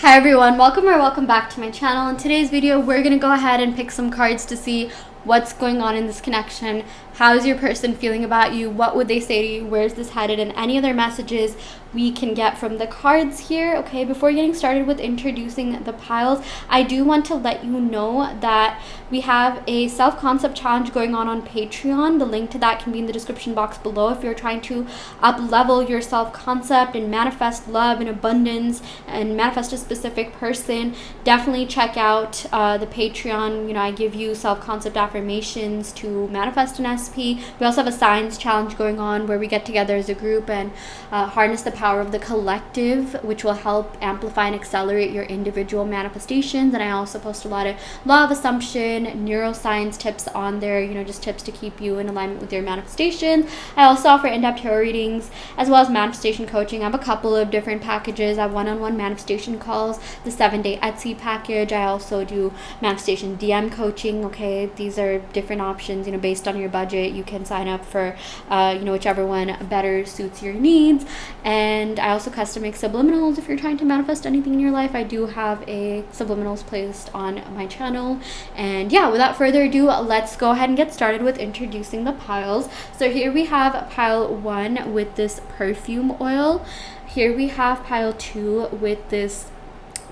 Hi everyone, welcome back to my channel. In today's video, we're going to go ahead and pick some cards to see what's going on in this connection. How's your person feeling about you? What would they say to you? Where's this headed? And any other messages we can get from the cards here. Okay, before getting started with introducing the piles, I do want to let you know that we have a self-concept challenge going on Patreon. The link to that can be in the description box below. If you're trying to up-level your self-concept and manifest love and abundance and manifest a specific person, definitely check out the Patreon. I give you self-concept affirmations to manifest an SP. We also have a signs challenge going on where we get together as a group and harness the power of the collective, which will help amplify and accelerate your individual manifestations. And I also post a lot of law of assumption, neuroscience tips on there, just tips to keep you in alignment with your manifestation. I also offer in-depth tarot readings as well as manifestation coaching. I have a couple of different packages. I have one-on-one manifestation calls, the 7-day Etsy package. I also do manifestation DM coaching. Okay, these are different options, based on your budget. You can sign up for whichever one better suits your needs. And I also custom make subliminals if you're trying to manifest anything in your life. I do have a subliminals playlist on my channel. And yeah, without further ado, let's go ahead and get started with introducing the piles. So here we have pile 1 with this perfume oil. Here we have pile 2 with this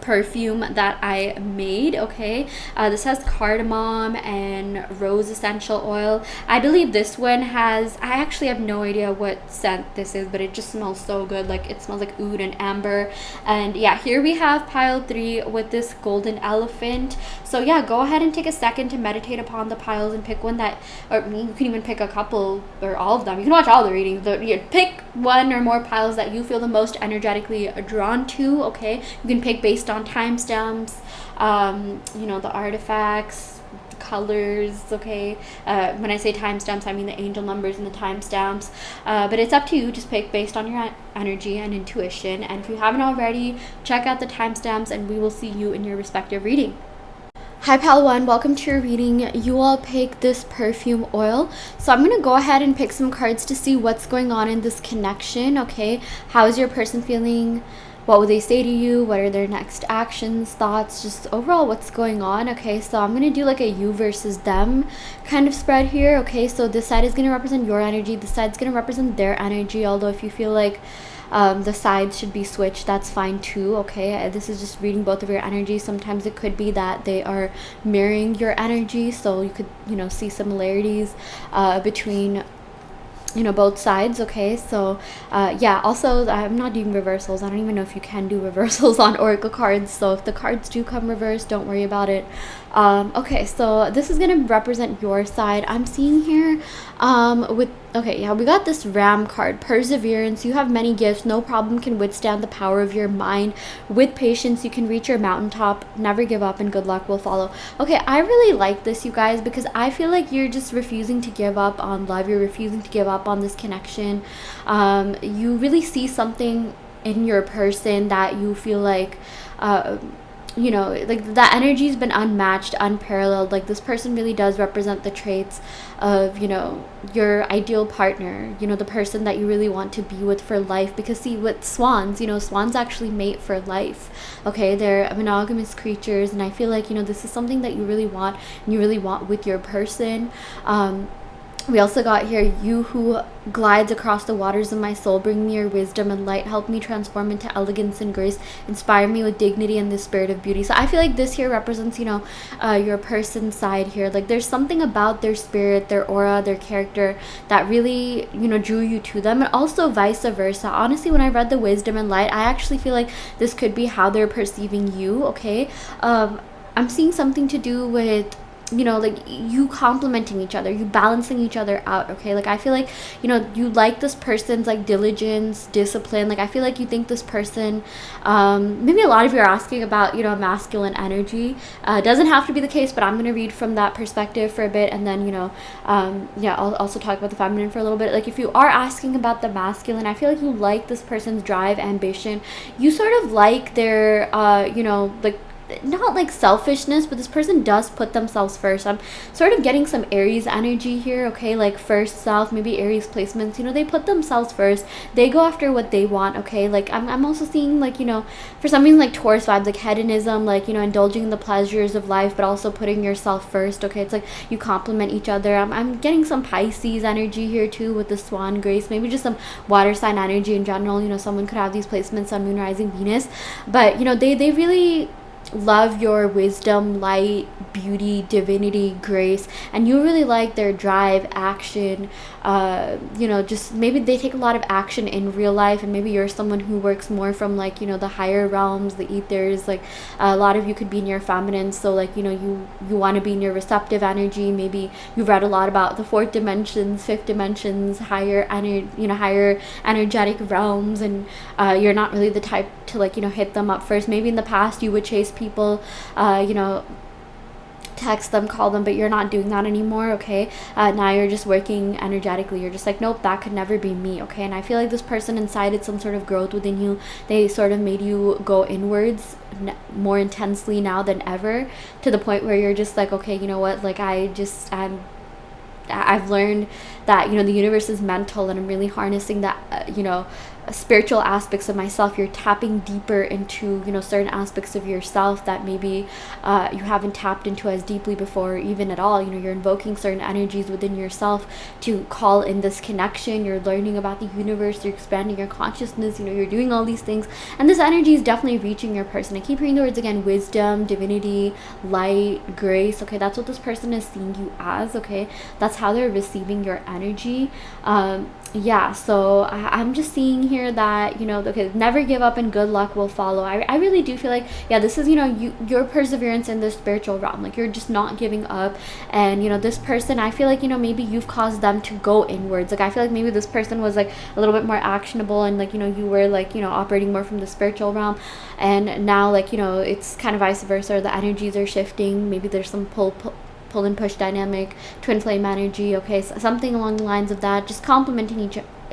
perfume that I made. Okay, this has cardamom and rose essential oil. I believe this one has, I actually have no idea what scent this is, but it just smells so good. Like, it smells like oud and amber. And yeah, here we have pile 3 with this golden elephant. So yeah, go ahead and take a second to meditate upon the piles and pick one that, or you can even pick a couple or all of them. You can watch all the readings. Pick one or more piles that you feel the most energetically drawn to. Okay, you can pick based on timestamps, the artifacts, colors. Okay, when I say timestamps, I mean the angel numbers and the timestamps, but it's up to you. Just pick based on your energy and intuition, and if you haven't already, check out the timestamps and we will see you in your respective reading. Hi pile 1, welcome to your reading. You all pick this perfume oil. So I'm going to go ahead and pick some cards to see what's going on in this connection. Okay, how is your person feeling? What would they say to you? What are their next actions, thoughts, just overall what's going on? Okay, so I'm going to do like a you versus them kind of spread here. Okay, so this side is going to represent your energy. This side's going to represent their energy. Although if you feel like the sides should be switched, that's fine too. Okay, this is just reading both of your energies. Sometimes it could be that they are mirroring your energy, so you could see similarities between both sides. Okay, so yeah, also I'm not doing reversals. I don't even know if you can do reversals on oracle cards, so if the cards do come reversed, don't worry about it. Okay, so this is gonna represent your side. I'm seeing here we got this ram card, perseverance. You have many gifts, no problem can withstand the power of your mind. With patience you can reach your mountaintop. Never give up and good luck will follow. Okay, I really like this, you guys, because I feel like you're just refusing to give up on love. You're refusing to give up on this connection. You really see something in your person that you feel like like that energy's been unmatched, unparalleled. Like, this person really does represent the traits of your ideal partner, the person that you really want to be with for life. Because see, with swans, swans actually mate for life. Okay, they're monogamous creatures, and I feel like this is something that you really want, and you really want with your person. We also got here, you who glides across the waters of my soul, bring me your wisdom and light, help me transform into elegance and grace, inspire me with dignity and the spirit of beauty. So I feel like this here represents your person's side here. Like, there's something about their spirit, their aura, their character that really drew you to them, and also vice versa. Honestly, when I read the wisdom and light, I actually feel like this could be how they're perceiving you. Okay, I'm seeing something to do with like you complementing each other, you balancing each other out. Okay, like I feel like you like this person's like diligence, discipline. Like, I feel like you think this person, maybe a lot of you are asking about masculine energy. Doesn't have to be the case, but I'm going to read from that perspective for a bit, and then I'll also talk about the feminine for a little bit. Like, if you are asking about the masculine, I feel like you like this person's drive, ambition. You sort of like their like not like selfishness, but this person does put themselves first. I'm sort of getting some Aries energy here, okay? Like first self, maybe Aries placements, you know, they put themselves first. They go after what they want, okay? Like I'm also seeing like, you know, for some reason like Taurus vibes, like hedonism, like, you know, indulging in the pleasures of life, but also putting yourself first, okay? It's like you complement each other. I'm getting some Pisces energy here too with the Swan Grace, maybe just some water sign energy in general. You know, someone could have these placements on Moon, Rising, Venus, but you know, they really love your wisdom, light, beauty, divinity, grace, and you really like their drive, action, you know, just maybe they take a lot of action in real life, and maybe you're someone who works more from like, you know, the higher realms, the ethers. Like a lot of you could be in your feminine, so like, you know, you want to be in your receptive energy. Maybe you've read a lot about the fourth dimensions, fifth dimensions, higher energetic realms, and you're not really the type to like, you know, hit them up first. Maybe in the past you would chase people, you know, text them, call them, but you're not doing that anymore, okay? Now you're just working energetically. You're just like, nope, that could never be me, okay? And I feel like this person incited some sort of growth within you. They sort of made you go inwards more intensely now than ever, to the point where you're just like, okay, you know what, like I've learned that, you know, the universe is mental, and I'm really harnessing that, you know, spiritual aspects of myself. You're tapping deeper into, you know, certain aspects of yourself that maybe you haven't tapped into as deeply before, even at all. You know, you're invoking certain energies within yourself to call in this connection. You're learning about the universe, you're expanding your consciousness, you know, you're doing all these things, and this energy is definitely reaching your person. I keep hearing the words again: wisdom, divinity, light, grace, okay? That's what this person is seeing you as, okay? That's how they're receiving your energy. Yeah, so I'm just seeing here that, you know, okay, never give up and good luck will follow. I really do feel like, yeah, this is, you know, your perseverance in the spiritual realm. Like, you're just not giving up. And, you know, this person, I feel like, you know, maybe you've caused them to go inwards. Like, I feel like maybe this person was like a little bit more actionable, and like, you know, you were like, you know, operating more from the spiritual realm, and now, like, you know, it's kind of vice versa. The energies are shifting. Maybe there's some pull and push dynamic, twin flame energy, okay? So something along the lines of that, just complementing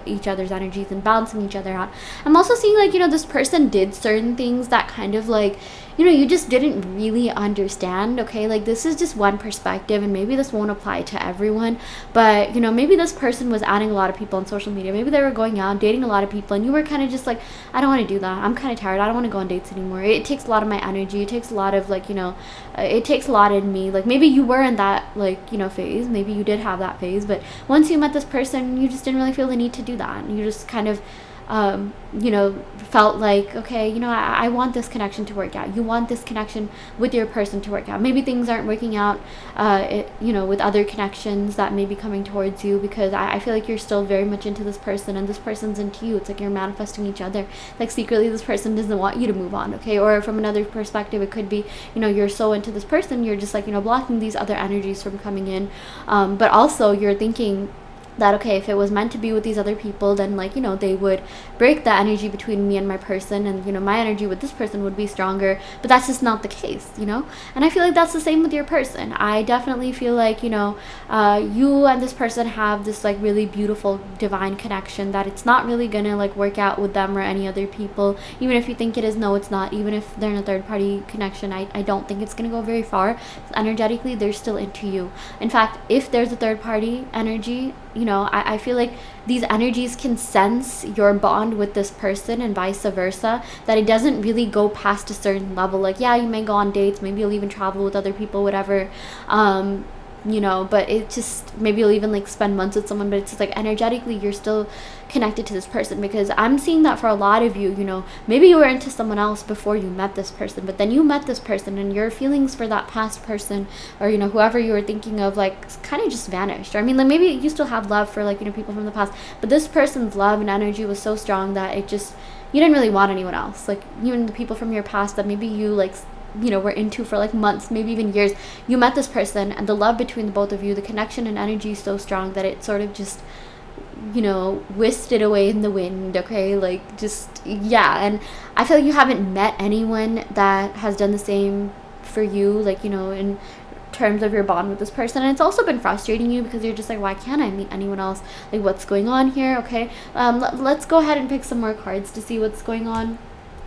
each other's energies and balancing each other out. I'm also seeing like, you know, this person did certain things that kind of like, you know, you just didn't really understand, okay? Like, this is just one perspective, and maybe this won't apply to everyone, but, you know, maybe this person was adding a lot of people on social media. Maybe they were going out, dating a lot of people, and you were kind of just like, I don't want to do that. I'm kind of tired. I don't want to go on dates anymore. It takes a lot of my energy. It takes a lot of, like, you know, it takes a lot in me. Like, maybe you were in that, like, you know, phase. Maybe you did have that phase, but once you met this person, you just didn't really feel the need to do that. You just kind of you know, felt like, okay, you know, I want this connection to work out. You want this connection with your person to work out. Maybe things aren't working out, you know, with other connections that may be coming towards you, because I feel like you're still very much into this person, and this person's into you. It's like you're manifesting each other. Like, secretly, this person doesn't want you to move on, okay? Or from another perspective, it could be, you know, you're so into this person, you're just like, you know, blocking these other energies from coming in. But also, you're thinking that, okay, if it was meant to be with these other people, then, like, you know, they would break the energy between me and my person, and, you know, my energy with this person would be stronger. But that's just not the case, you know? And I feel like that's the same with your person. I definitely feel like, you know, you and this person have this like really beautiful divine connection, that it's not really gonna like work out with them or any other people. Even if you think it is, no, it's not. Even if they're in a third party connection, I don't think it's gonna go very far. Energetically, they're still into you. In fact, if there's a third party energy, you know, I feel like these energies can sense your bond with this person, and vice versa, that it doesn't really go past a certain level. Like, yeah, you may go on dates, maybe you'll even travel with other people, whatever, you know, but it just, maybe you'll even like spend months with someone, but it's just like energetically you're still connected to this person. Because I'm seeing that for a lot of you, you know, maybe you were into someone else before you met this person, but then you met this person, and your feelings for that past person, or, you know, whoever you were thinking of, like, kind of just vanished. Or I mean, like, maybe you still have love for, like, you know, people from the past, but this person's love and energy was so strong that it just, you didn't really want anyone else. Like, even the people from your past that maybe you like, you know, were into for like months, maybe even years, you met this person, and the love between the both of you, the connection and energy is so strong that it sort of just, you know, whisked it away in the wind, okay? Like, just, yeah. And I feel like you haven't met anyone that has done the same for you, like, you know, in terms of your bond with this person. And it's also been frustrating you, because you're just like, why can't I meet anyone else? Like, what's going on here? Okay, let's go ahead and pick some more cards to see what's going on.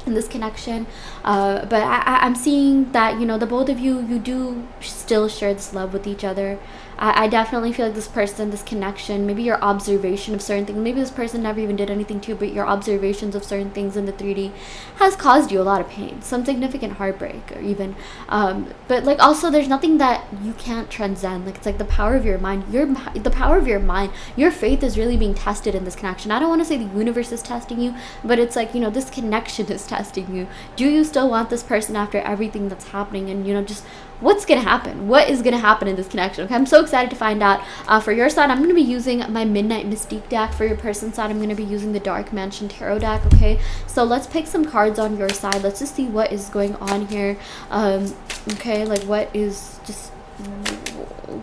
in this connection. But I'm seeing that, you know, the both of you do still share this love with each other. I definitely feel like this person, this connection, maybe your observation of certain things, maybe this person never even did anything to you, but your observations of certain things in the 3D has caused you a lot of pain, some significant heartbreak, or even but like also there's nothing that you can't transcend. Like, it's like the power of your mind, the power of your mind, your faith is really being tested in this connection. I don't want to say the universe is testing you, but it's like, you know, this connection is testing you. Do you still want this person after everything that's happening? And, you know, just what's gonna happen? What is gonna happen in this connection? Okay, I'm so excited to find out. For your side, I'm gonna be using my Midnight Mystique deck. For your person's side, I'm gonna be using the Dark Mansion Tarot deck. Okay, so let's pick some cards on your side. Let's just see what is going on here. Okay, like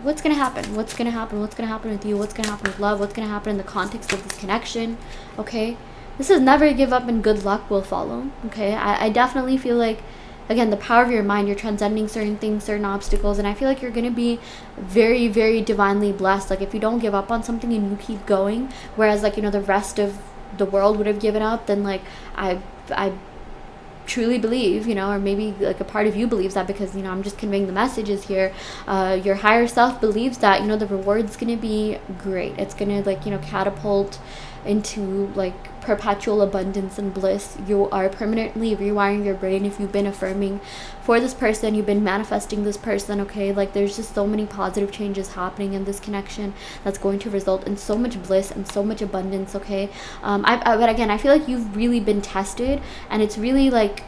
what's gonna happen? What's gonna happen? What's gonna happen with you? What's gonna happen with love? What's gonna happen in the context of this connection? Okay, this is never give up and good luck will follow. Okay, I definitely feel like, again, the power of your mind, you're transcending certain things, certain obstacles, and I feel like you're going to be very, very divinely blessed. Like, if you don't give up on something and you keep going, whereas, like, you know, the rest of the world would have given up, then, like, I truly believe, you know, or maybe like a part of you believes that, because, you know, I'm just conveying the messages here. Your higher self believes that, you know, the reward's going to be great. It's going to, like, you know, catapult into like perpetual abundance and bliss. You are permanently rewiring your brain if you've been affirming for this person, you've been manifesting this person. Okay, like there's just so many positive changes happening in this connection that's going to result in so much bliss and so much abundance. Okay, but again, I feel like you've really been tested, and it's really like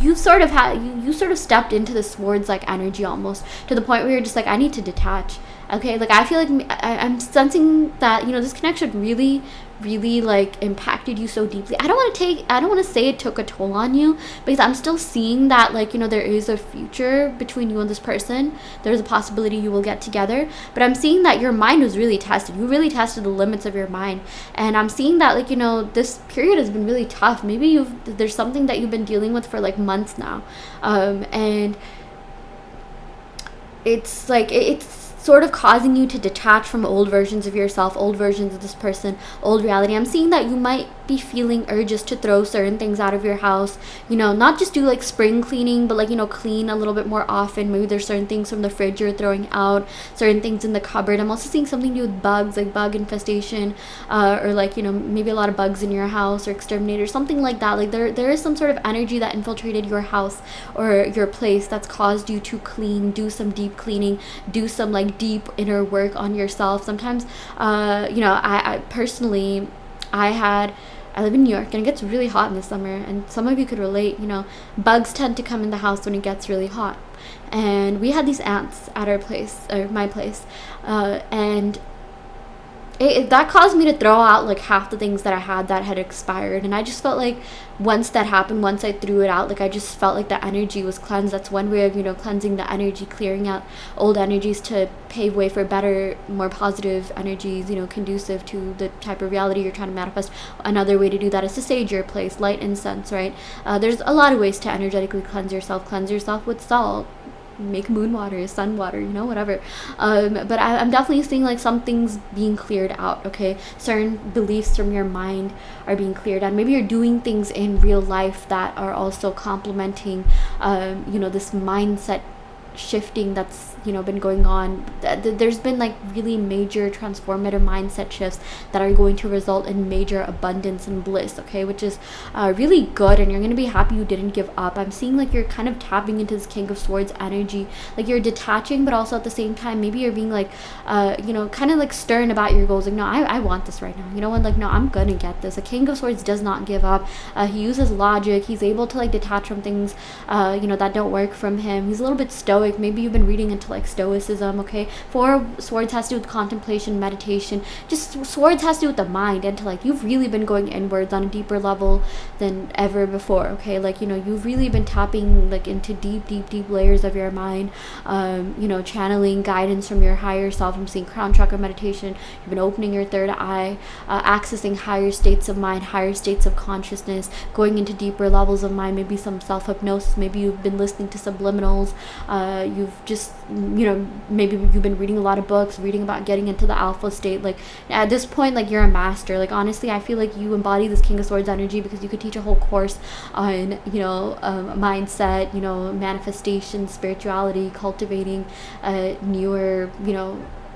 you sort of had you sort of stepped into the swords like energy, almost to the point where you're just like, I need to detach. Okay, like I feel like I'm sensing that, you know, this connection really like impacted you so deeply. I don't want to say it took a toll on you, because I'm still seeing that, like, you know, there is a future between you and this person. There's a possibility you will get together, but I'm seeing that your mind was really tested. You really tested the limits of your mind, and I'm seeing that, like, you know, this period has been really tough. Maybe there's something that you've been dealing with for like months now, and it's like it's sort of causing you to detach from old versions of yourself, old versions of this person, old reality. I'm seeing that you might be feeling urges to throw certain things out of your house, you know, not just do like spring cleaning, but like, you know, clean a little bit more often. Maybe there's certain things from the fridge you're throwing out, certain things in the cupboard. I'm also seeing something to do with bugs, like bug infestation, or like, you know, maybe a lot of bugs in your house, or exterminator, something like that. Like there is some sort of energy that infiltrated your house or your place that's caused you to clean, do some deep cleaning, do some like deep inner work on yourself. Sometimes, you know, I personally, I live in New York, and it gets really hot in the summer, and some of you could relate. You know, bugs tend to come in the house when it gets really hot, and we had these ants at our place, or my place, and that caused me to throw out like half the things that I had expired. And I just felt like once that happened, once I threw it out, like I just felt like the energy was cleansed. That's one way of, you know, cleansing the energy, clearing out old energies to pave way for better, more positive energies, you know, conducive to the type of reality you're trying to manifest. Another way to do that is to sage your place, light incense, right? There's a lot of ways to energetically cleanse yourself with salt, make moon water, sun water, you know, whatever. But I'm definitely seeing like some things being cleared out. Okay, certain beliefs from your mind are being cleared out. Maybe you're doing things in real life that are also complementing you know, this mindset shifting that's, you know, been going on. There's been like really major transformative mindset shifts that are going to result in major abundance and bliss. Okay, which is really good, and you're gonna be happy you didn't give up. I'm seeing like you're kind of tapping into this King of Swords energy, like you're detaching, but also at the same time maybe you're being like you know, kind of like stern about your goals. Like, no, I want this right now, you know what, like, no, I'm gonna get this. A King of Swords does not give up. He uses logic. He's able to like detach from things you know, that don't work from him. He's a little bit stoic. Maybe you've been reading into like stoicism. Okay, Four Swords has to do with contemplation, meditation. Just Swords has to do with the mind, and to like, you've really been going inwards on a deeper level than ever before. Okay, like, you know, you've really been tapping like into deep layers of your mind, you know, channeling guidance from your higher self. I'm seeing crown chakra meditation. You've been opening your third eye, accessing higher states of mind, higher states of consciousness, going into deeper levels of mind. Maybe some self-hypnosis. Maybe you've been listening to subliminals, you've just, maybe you've been reading a lot of books, reading about getting into the alpha state. Like at this point, like you're a master. Like honestly, I feel like you embody this King of Swords energy because you could teach a whole course on, mindset, manifestation, spirituality, cultivating a newer,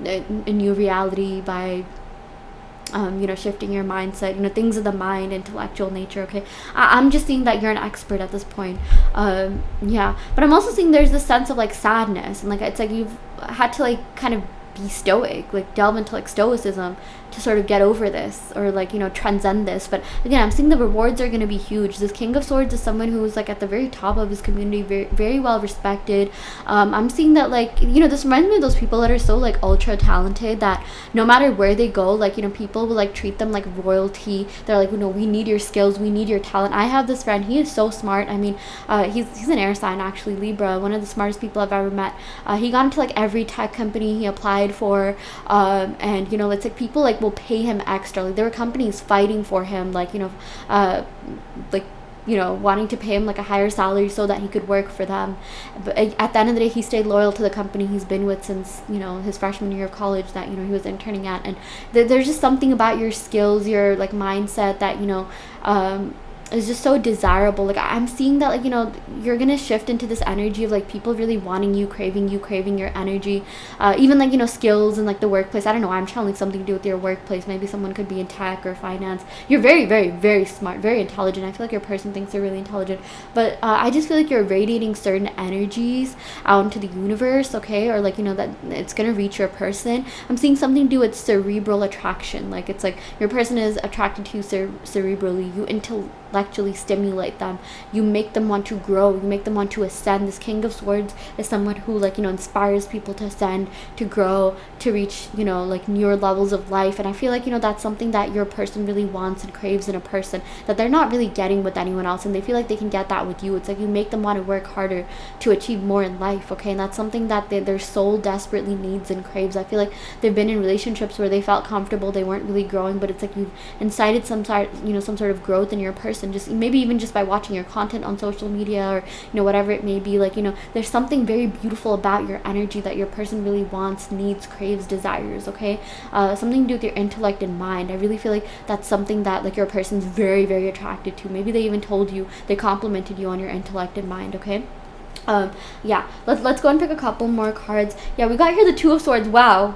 a new reality by shifting your mindset, things of the mind, intellectual nature. Okay, I'm just seeing that you're an expert at this point. Yeah, but I'm also seeing there's this sense of like sadness, and like it's like you've had to like kind of be stoic, like delve into like stoicism to sort of get over this, or like transcend this. But again, I'm seeing the rewards are going to be huge. This King of Swords is someone who's like at the very top of his community, very, very well respected. I'm seeing that like this reminds me of those people that are so like ultra talented that no matter where they go, like people will like treat them like royalty. They're like, we need your skills, we need your talent. I have this friend, he is so smart. I mean, he's an air sign, actually, Libra, one of the smartest people I've ever met. He got into like every tech company he applied for, and it's like people like will pay him extra. Like there were companies fighting for him, like wanting to pay him like a higher salary so that he could work for them. But at the end of the day, he stayed loyal to the company he's been with since his freshman year of college that he was interning at. And there's just something about your skills, your like mindset that is just so desirable. Like I'm seeing that like you're gonna shift into this energy of like people really wanting you, craving your energy, even like skills and like the workplace. I don't know, I'm channeling something to do with your workplace. Maybe someone could be in tech or finance. You're very, very, very smart, very intelligent. I feel like your person thinks they're really intelligent, but I just feel like you're radiating certain energies out into the universe, okay? Or like that it's gonna reach your person. I'm seeing something to do with cerebral attraction. Like it's like your person is attracted to you cerebrally. You intellectually stimulate them, you make them want to grow, you make them want to ascend. This King of Swords is someone who like inspires people to ascend, to grow, to reach like newer levels of life. And I feel like that's something that your person really wants and craves in a person that they're not really getting with anyone else, and they feel like they can get that with you. It's like you make them want to work harder to achieve more in life, okay? And that's something that their soul desperately needs and craves. I feel like they've been in relationships where they felt comfortable, they weren't really growing, but it's like you've incited some sort of growth in your person, just maybe even just by watching your content on social media, or whatever it may be. Like there's something very beautiful about your energy that your person really wants, needs, craves, desires, okay? Something to do with your intellect and mind. I really feel like that's something that like your person's very, very attracted to. Maybe they even told you, they complimented you on your intellect and mind, okay? Yeah, let's go and pick a couple more cards. Yeah, we got here the Two of Swords. Wow.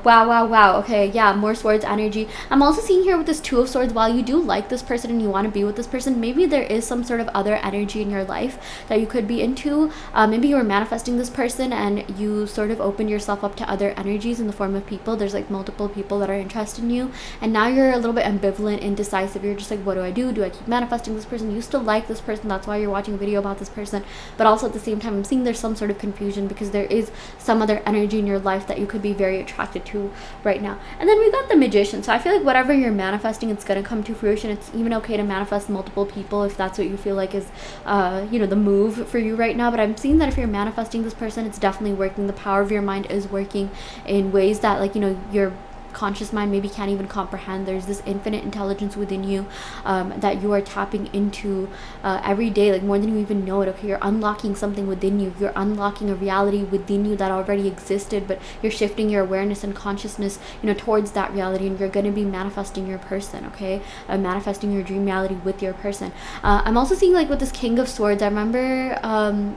Okay, yeah, more swords energy. I'm also seeing here with this Two of Swords, while you do like this person and you want to be with this person, maybe there is some sort of other energy in your life that you could be into. Maybe you were manifesting this person and you sort of opened yourself up to other energies in the form of people. There's like multiple people that are interested in you, and now you're a little bit ambivalent, indecisive. You're just like, what do I do? Do I keep manifesting this person? You still like this person, that's why you're watching a video about this person, but also at the same time I'm seeing there's some sort of confusion because there is some other energy in your life that you could be very attracted to right now. And then we got the Magician. So I feel like whatever you're manifesting, it's going to come to fruition. It's even okay to manifest multiple people if that's what you feel like is the move for you right now. But I'm seeing that if you're manifesting this person, it's definitely working. The power of your mind is working in ways that like your conscious mind maybe can't even comprehend. There's this infinite intelligence within you that you are tapping into every day, like more than you even know it. Okay, you're unlocking something within you. You're unlocking a reality within you that already existed, but you're shifting your awareness and consciousness towards that reality, and you're going to be manifesting your person, okay? Manifesting your dream reality with your person. I'm also seeing like with this King of Swords, I remember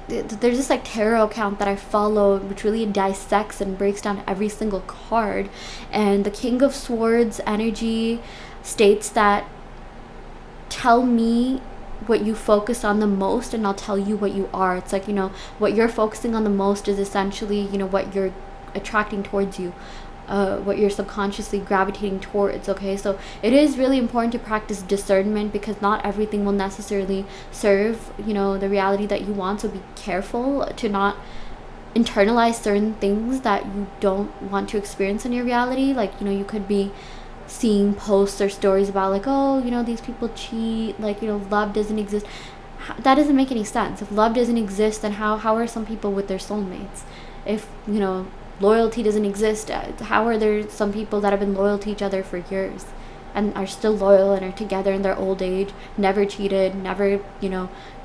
there's this like tarot account that I follow which really dissects and breaks down every single card, and the King of Swords energy states that tell me what you focus on the most and I'll tell you what you are. It's like what you're focusing on the most is essentially what you're attracting towards you, what you're subconsciously gravitating towards, okay? So it is really important to practice discernment because not everything will necessarily serve the reality that you want. So be careful to not internalize certain things that you don't want to experience in your reality. Like you could be seeing posts or stories about like, oh, these people cheat, like love doesn't exist. That doesn't make any sense. If love doesn't exist, then how are some people with their soulmates? If loyalty doesn't exist, how are there some people that have been loyal to each other for years and are still loyal and are together in their old age, never cheated, never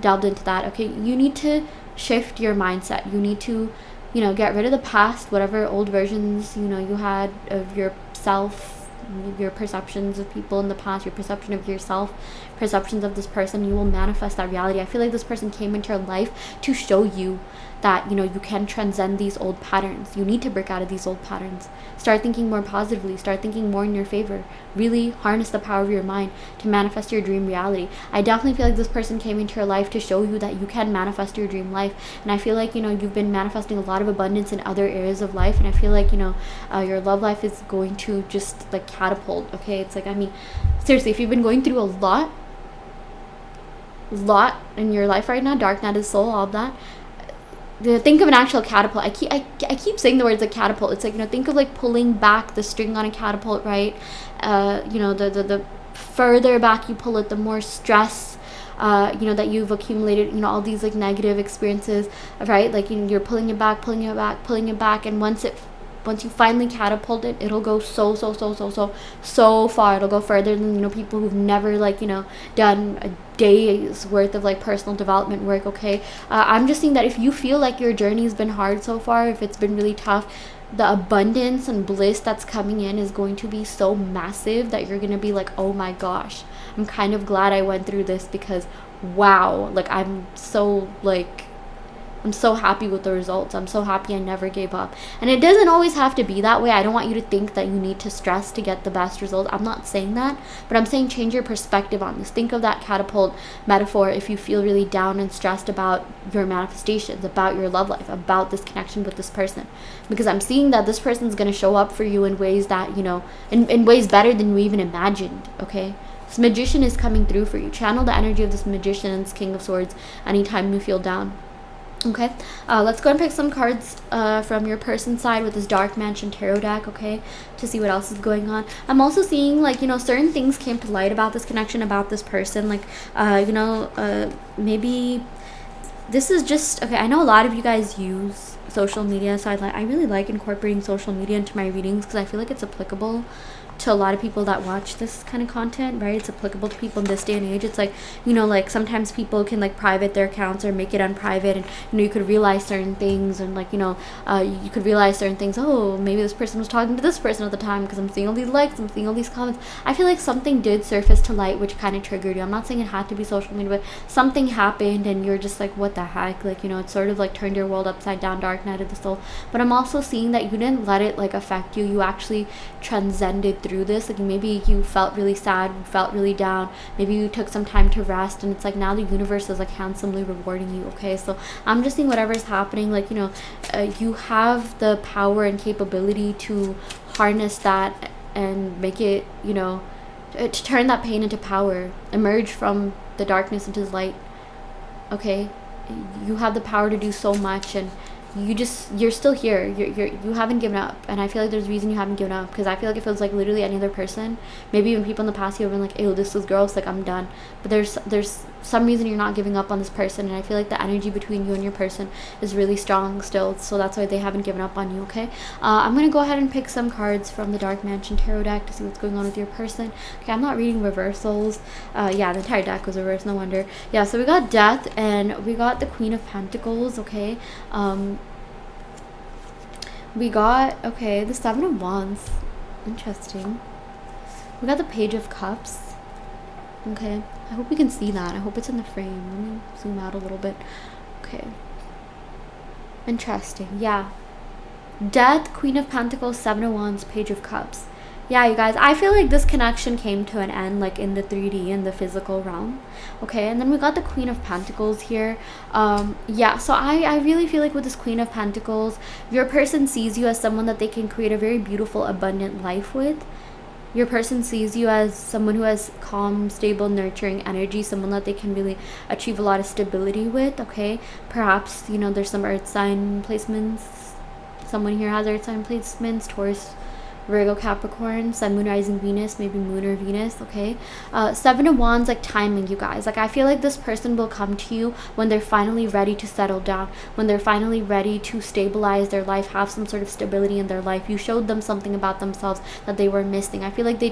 delved into that? Okay, you need to shift your mindset. You need to, get rid of the past, whatever old versions, you had of yourself, your perceptions of people in the past, your perception of yourself, perceptions of this person. You will manifest that reality. I feel like this person came into your life to show you that, you can transcend these old patterns. You need to break out of these old patterns. Start thinking more positively. Start thinking more in your favor. Really harness the power of your mind to manifest your dream reality. I definitely feel like this person came into your life to show you that you can manifest your dream life. And I feel like, you've been manifesting a lot of abundance in other areas of life. And I feel like, your love life is going to just like catapult. Okay. It's like, seriously, if you've been going through a lot in your life right now, dark night of the soul, all of that, think of an actual catapult. I keep saying the words like catapult. It's like, think of like pulling back the string on a catapult, right? The further back you pull it, the more stress that you've accumulated, all these like negative experiences, right? Like, you're pulling it back, and once you finally catapult it, it'll go so far. It'll go further than, people who've never done a day's worth of like personal development work. Okay. I'm just saying that if you feel like your journey has been hard so far, if it's been really tough, the abundance and bliss that's coming in is going to be so massive that you're going to be like, oh my gosh, I'm kind of glad I went through this, because wow, like I'm so happy with the results. I'm so happy I never gave up. And it doesn't always have to be that way. I don't want you to think that you need to stress to get the best results. I'm not saying that, but I'm saying change your perspective on this. Think of that catapult metaphor if you feel really down and stressed about your manifestations, about your love life, about this connection with this person. Because I'm seeing that this person's going to show up for you in ways that, in ways better than you even imagined, okay? This magician is coming through for you. Channel the energy of this magician and this King of Swords anytime you feel down. Okay, let's go and pick some cards from your person's side with this Dark Mansion Tarot deck, okay, to see what else is going on. I'm also seeing, like, certain things came to light about this connection, about this person, like, maybe this is just, okay, I know a lot of you guys use social media, so I really like incorporating social media into my readings because I feel like it's applicable to a lot of people that watch this kind of content, right? It's applicable to people in this day and age. It's like, like sometimes people can like private their accounts or make it unprivate, and you could realize certain things, and like, you could realize certain things. Oh, maybe this person was talking to this person at the time because I'm seeing all these likes, I'm seeing all these comments. I feel like something did surface to light which kind of triggered you. I'm not saying it had to be social media, but something happened and you're just like, what the heck? Like, it sort of like turned your world upside down, dark night of the soul. But I'm also seeing that you didn't let it like affect you. You actually transcended through this. Like, maybe you felt really sad, you felt really down, maybe you took some time to rest, and it's like now the universe is like handsomely rewarding you. Okay, so I'm just seeing whatever's happening, like, you have the power and capability to harness that and make it, to turn that pain into power, emerge from the darkness into the light. Okay, you have the power to do so much, and you're still here. You haven't given up, and I feel like there's a reason you haven't given up, because I feel like if it was like literally any other person, maybe even people in the past, you have been like, ew, this was gross, like I'm done. But there's some reason you're not giving up on this person, and I feel like the energy between you and your person is really strong still, so that's why they haven't given up on you. Okay, I'm gonna go ahead and pick some cards from the Dark Mansion Tarot deck to see what's going on with your person. Okay, I'm not reading reversals. Yeah, the entire deck was reversed, no wonder. Yeah, so we got Death and we got the Queen of Pentacles. Okay, we got, okay, the Seven of Wands. Interesting. We got the Page of Cups. Okay, I hope we can see that. I hope it's in the frame. Let me zoom out a little bit. Okay, interesting. Yeah, Death, Queen of Pentacles, Seven of Wands, Page of Cups. Yeah, you guys, I feel like this connection came to an end, like in the 3D, in the physical realm. Okay, and then we got the Queen of Pentacles here. Yeah, so I really feel like with this Queen of Pentacles, your person sees you as someone that they can create a very beautiful, abundant life with. Your person sees you as someone who has calm, stable, nurturing energy, someone that they can really achieve a lot of stability with. Okay, perhaps, there's some earth sign placements. Someone here has earth sign placements, Taurus, Virgo, Capricorn, Sun, Moon, Rising, Venus, maybe Moon or Venus, okay? Seven of Wands, like timing, you guys. Like I feel like this person will come to you when they're finally ready to settle down, when they're finally ready to stabilize their life, have some sort of stability in their life. You showed them something about themselves that they were missing. I feel like they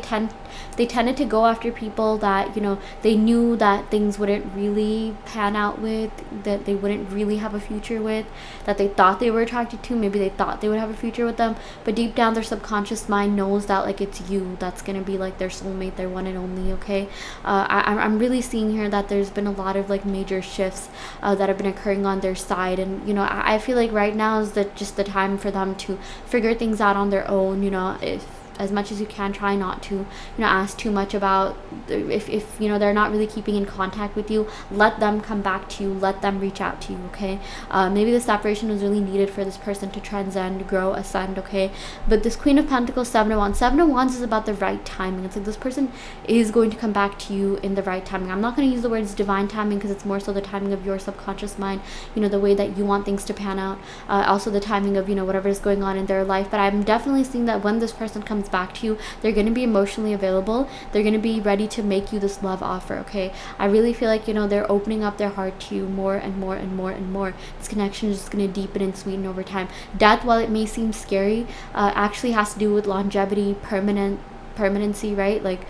tended to go after people that, you know, they knew that things wouldn't really pan out with, that they wouldn't really have a future with, that they thought they were attracted to. Maybe they thought they would have a future with them, but deep down their subconscious mind knows that like it's you that's gonna be like their soulmate, their one and only, okay? I'm really seeing here that there's been a lot of like major shifts that have been occurring on their side, and you know, I feel like right now is just the time for them to figure things out on their own. You know, if as much as you can, try not to, you know, ask too much about, if you know they're not really keeping in contact with you, let them come back to you, let them reach out to you, okay? Maybe the separation was really needed for this person to transcend, grow, ascend, okay? But this Queen of Pentacles, Seven of Wands is about the right timing. It's like this person is going to come back to you in the right timing. I'm not going to use the words divine timing because it's more so the timing of your subconscious mind, you know, the way that you want things to pan out, also the timing of, you know, whatever is going on in their life. But I'm definitely seeing that when this person comes back to you, they're going to be emotionally available, they're going to be ready to make you this love offer, okay? I really feel like, you know, they're opening up their heart to you more and more and more and more. This connection is just going to deepen and sweeten over time. Death, while it may seem scary, actually has to do with longevity, permanency, right? Like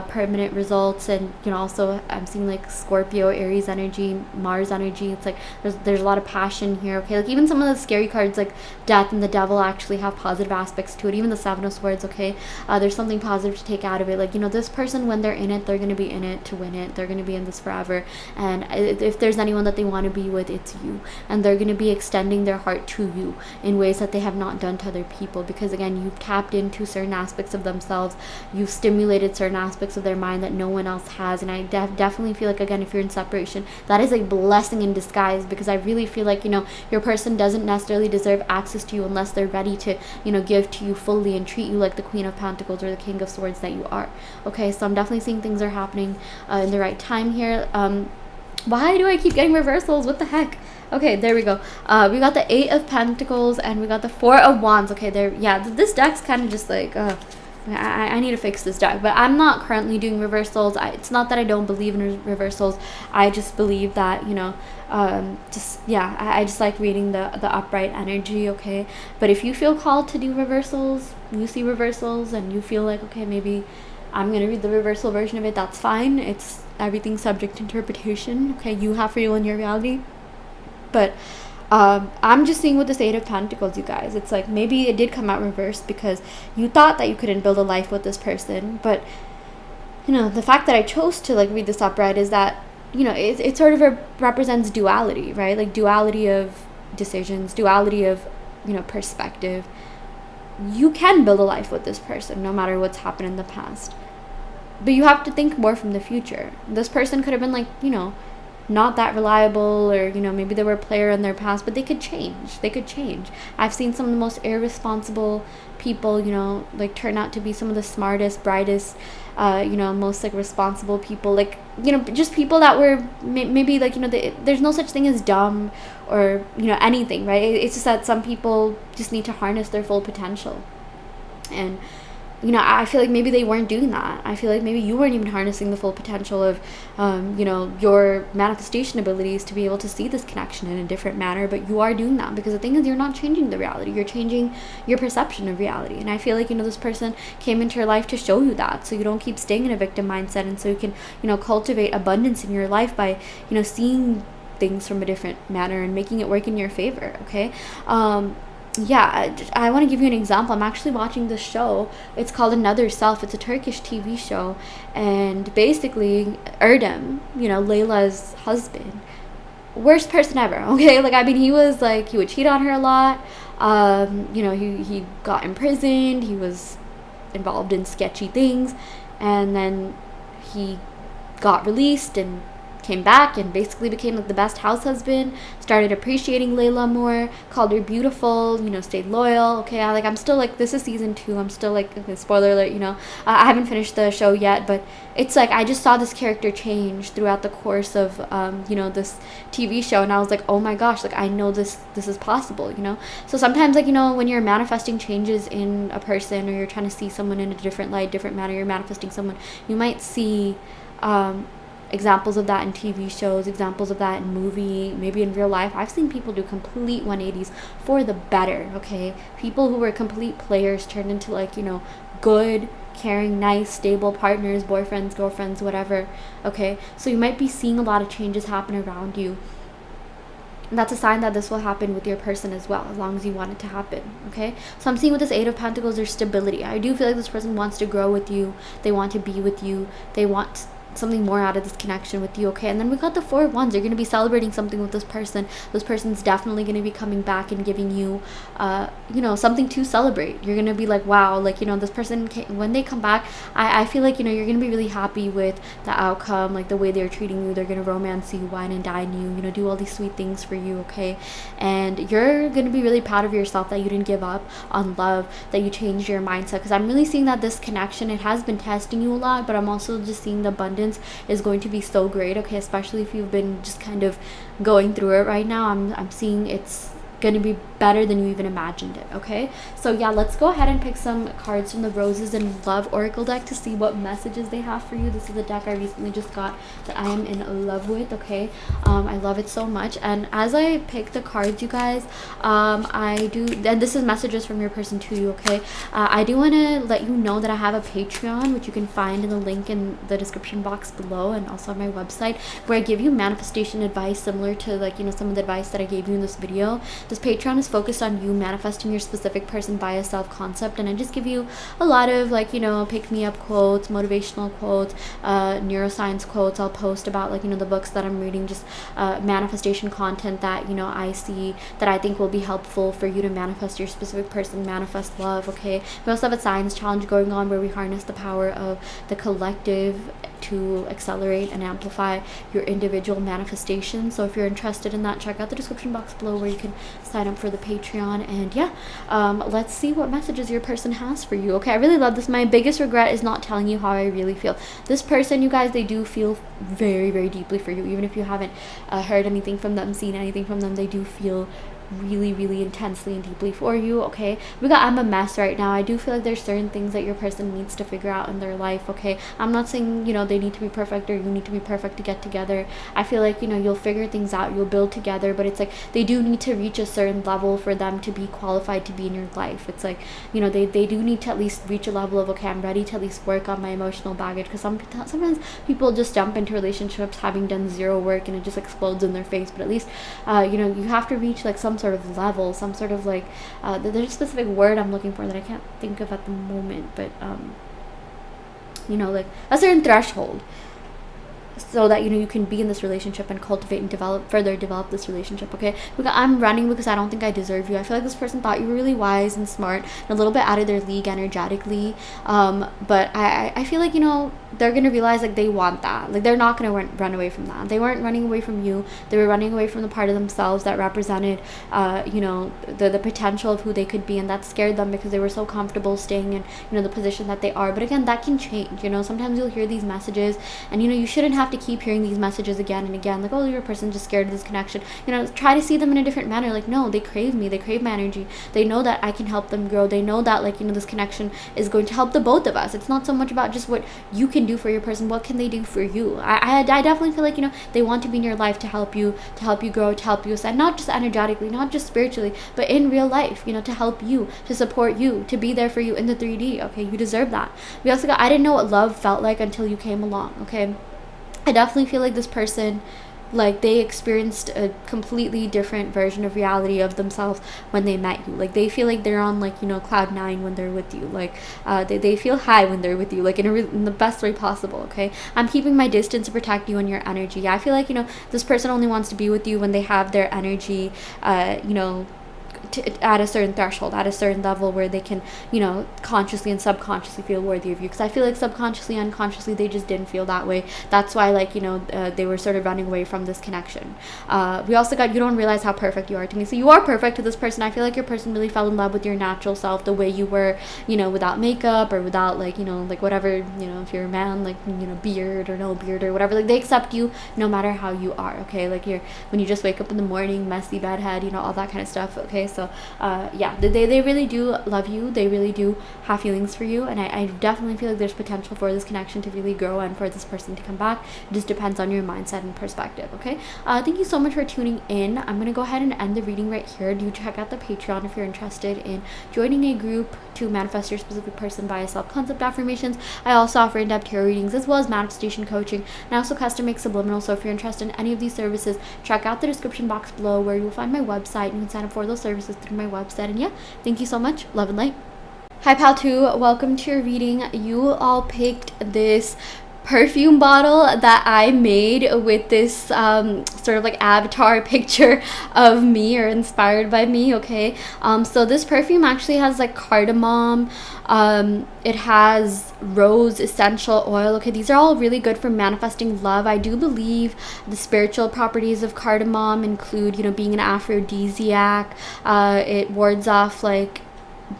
permanent results. And you know, also I'm seeing like Scorpio, Aries energy, Mars energy. It's like there's a lot of passion here, okay? Like even some of the scary cards like Death and the Devil actually have positive aspects to it. Even the Seven of Swords, okay? There's something positive to take out of it. Like, you know, this person, when they're in it, they're going to be in it to win it. They're going to be in this forever, and if there's anyone that they want to be with, it's you. And they're going to be extending their heart to you in ways that they have not done to other people, because again, you've tapped into certain aspects of themselves, you've stimulated certain aspects of their mind that no one else has. And I definitely feel like, again, if you're in separation, that is a blessing in disguise, because I really feel like, you know, your person doesn't necessarily deserve access to you unless they're ready to, you know, give to you fully and treat you like the Queen of Pentacles or the King of Swords that you are, okay? So I'm definitely seeing things are happening in the right time here. Why do I keep getting reversals? What the heck? Okay, there we go. We got the Eight of Pentacles and we got the Four of Wands. Okay, there. Yeah, this deck's kind of just like I need to fix this deck, but I'm not currently doing reversals. It's not that I don't believe in reversals. I just believe that, you know, I just like reading the upright energy, okay? But if you feel called to do reversals, you see reversals and you feel like, okay, maybe I'm gonna read the reversal version of it, that's fine. It's everything subject to interpretation, okay? You have free will in your reality. But I'm just seeing with this Eight of Pentacles, you guys, it's like maybe it did come out reversed because you thought that you couldn't build a life with this person. But you know, the fact that I chose to like read this upright is that, you know, it sort of represents duality, right? Like duality of decisions, duality of, you know, perspective. You can build a life with this person no matter what's happened in the past, but you have to think more from the future. This person could have been like, you know, not that reliable, or, you know, maybe they were a player in their past, but they could change. I've seen some of the most irresponsible people, you know, like turn out to be some of the smartest, brightest, you know, most like responsible people, like, you know, just people that were maybe like, you know, there's no such thing as dumb or, you know, anything, right? It's just that some people just need to harness their full potential. And you know, I feel like maybe they weren't doing that. I feel like maybe you weren't even harnessing the full potential of, you know, your manifestation abilities to be able to see this connection in a different manner. But you are doing that, because the thing is, you're not changing the reality. You're changing your perception of reality. And I feel like, you know, this person came into your life to show you that, so you don't keep staying in a victim mindset, and so you can, you know, cultivate abundance in your life by, you know, seeing things from a different manner and making it work in your favor, okay? Yeah, I want to give you an example. I'm actually watching this show. It's called Another Self. It's a Turkish TV show, and basically Erdem, you know, Layla's husband, worst person ever, okay? Like, I mean, he was like, he would cheat on her a lot. You know, he got imprisoned, he was involved in sketchy things, and then he got released, and came back and basically became like the best house husband, started appreciating Layla more, called her beautiful, stayed loyal. Okay, I'm still like, this is season 2. I'm still like, okay, spoiler alert, I haven't finished the show yet, but it's like I just saw this character change throughout the course of this TV show, and I was like, oh my gosh, like I know this is possible. So sometimes, like, when you're manifesting changes in a person, or you're trying to see someone in a different light, different manner, you're manifesting someone, you might see examples of that in TV shows, examples of that in movie, maybe in real life. I've seen people do complete 180s for the better. Okay, people who were complete players turned into, like, good, caring, nice, stable partners, boyfriends, girlfriends, whatever. Okay, so you might be seeing a lot of changes happen around you. And that's a sign that this will happen with your person as well, as long as you want it to happen. Okay, so I'm seeing with this 8 of Pentacles, there's stability. I do feel like this person wants to grow with you. They want to be with you. They want something more out of this connection with you. Okay, and then we got the 4 of Wands. You're going to be celebrating something with this person. This person's definitely going to be coming back and giving you something to celebrate. You're going to be like, wow, like, this person when they come back, I feel like, you're going to be really happy with the outcome, like the way they're treating you. They're going to romance you, wine and dine you, do all these sweet things for you. Okay, and you're going to be really proud of yourself that you didn't give up on love, that you changed your mindset, because I'm really seeing that this connection, it has been testing you a lot, but I'm also just seeing the abundance is going to be so great. Okay, especially if you've been just kind of going through it right now. I'm seeing it's going to be better than you even imagined it. Okay, so yeah, let's go ahead and pick some cards from the Roses and Love Oracle deck to see what messages they have for you. This is a deck I recently just got that I am in love with. Okay, I love it so much, and as I pick the cards, you guys, I do, and this is messages from your person to you. Okay, I do want to let you know that I have a Patreon, which you can find in the link in the description box below, and also on my website, where I give you manifestation advice similar to, like, some of the advice that I gave you in this video. This Patreon is focused on you manifesting your specific person via self-concept, and I just give you a lot of, like, pick-me-up quotes, motivational quotes, neuroscience quotes. I'll post about, like, the books that I'm reading, just manifestation content that, I see that I think will be helpful for you to manifest your specific person, manifest love. Okay, we also have a science challenge going on where we harness the power of the collective to accelerate and amplify your individual manifestation. So if you're interested in that, check out the description box below where you can sign up for the Patreon. And yeah, let's see what messages your person has for you. Okay, I really love this. My biggest regret is not telling you how I really feel. This person, you guys, they do feel very, very deeply for you. Even if you haven't heard anything from them, seen anything from them, they do feel really, really intensely and deeply for you. Okay, I'm a mess right now. I do feel like there's certain things that your person needs to figure out in their life. Okay, I'm not saying they need to be perfect or you need to be perfect to get together. I feel like you'll figure things out, you'll build together, but it's like they do need to reach a certain level for them to be qualified to be in your life. It's like they do need to at least reach a level of, okay, I'm ready to at least work on my emotional baggage, because sometimes people just jump into relationships having done zero work and it just explodes in their face. But at least you have to reach like some sort of level, some sort of like there's a specific word I'm looking for that I can't think of at the moment, but like a certain threshold, so that you can be in this relationship and cultivate and develop this relationship. Okay, I'm running because I don't think I deserve you. I feel like this person thought you were really wise and smart and a little bit out of their league energetically, but I feel like they're gonna realize like they want that. Like they're not gonna run away from that. They weren't running away from you. They were running away from the part of themselves that represented the potential of who they could be, and that scared them because they were so comfortable staying in the position that they are. But again, that can change. Sometimes you'll hear these messages and you shouldn't have to keep hearing these messages again and again, like, oh, you're a person just scared of this connection. Try to see them in a different manner. Like, no, they crave me, they crave my energy, they know that I can help them grow, they know that like this connection is going to help the both of us. It's not so much about just what you can do for your person, what can they do for you. I definitely feel like they want to be in your life to help you grow, to help you ascend, not just energetically, not just spiritually, but in real life, to help you, to support you, to be there for you in the 3D. Okay, you deserve that. We also got, I didn't know what love felt like until you came along. Okay, I definitely feel like this person, like, they experienced a completely different version of reality of themselves when they met you. Like, they feel like they're on, like, cloud 9 when they're with you. Like, they feel high when they're with you, like, in the best way possible. Okay, I'm keeping my distance to protect you and your energy. I feel like this person only wants to be with you when they have their energy at a certain threshold, at a certain level where they can, consciously and subconsciously feel worthy of you. Because I feel like subconsciously, unconsciously, they just didn't feel that way. That's why, like, they were sort of running away from this connection. We also got, you don't realize how perfect you are to me. So you are perfect to this person. I feel like your person really fell in love with your natural self, the way you were, without makeup or without, like, like whatever, if you're a man, like, beard or no beard or whatever. Like, they accept you no matter how you are, okay? Like, when you just wake up in the morning, messy bedhead, all that kind of stuff, okay? So yeah, they really do love you. They really do have feelings for you, and I definitely feel like there's potential for this connection to really grow and for this person to come back. It just depends on your mindset and perspective, okay? Thank you so much for tuning in. I'm gonna go ahead and end the reading right here. Do check out the Patreon if you're interested in joining a group to manifest your specific person via self-concept affirmations. I also offer in-depth tarot readings as well as manifestation coaching, and I also custom make subliminal. So if you're interested in any of these services, check out the description box below where you'll find my website. You can sign up for those services through my website. And yeah, thank you so much. Love and light. Hi pal 2, welcome to your reading. You all picked this perfume bottle that I made with this sort of like avatar picture of me, or inspired by me, okay? So this perfume actually has like cardamom, it has rose essential oil, okay? These are all really good for manifesting love. I do believe the spiritual properties of cardamom include, being an aphrodisiac. It wards off like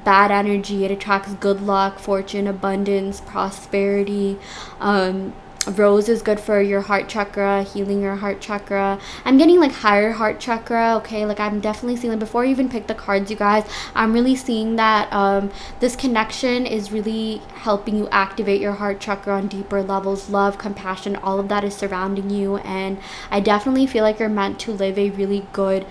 bad energy. It attracts good luck, fortune, abundance, prosperity. Rose is good for your heart chakra, healing your heart chakra. I'm getting like higher heart chakra, okay? Like I'm definitely seeing, before you even pick the cards, you guys, I'm really seeing that this connection is really helping you activate your heart chakra on deeper levels. Love, compassion, all of that is surrounding you, and I definitely feel like you're meant to live a really good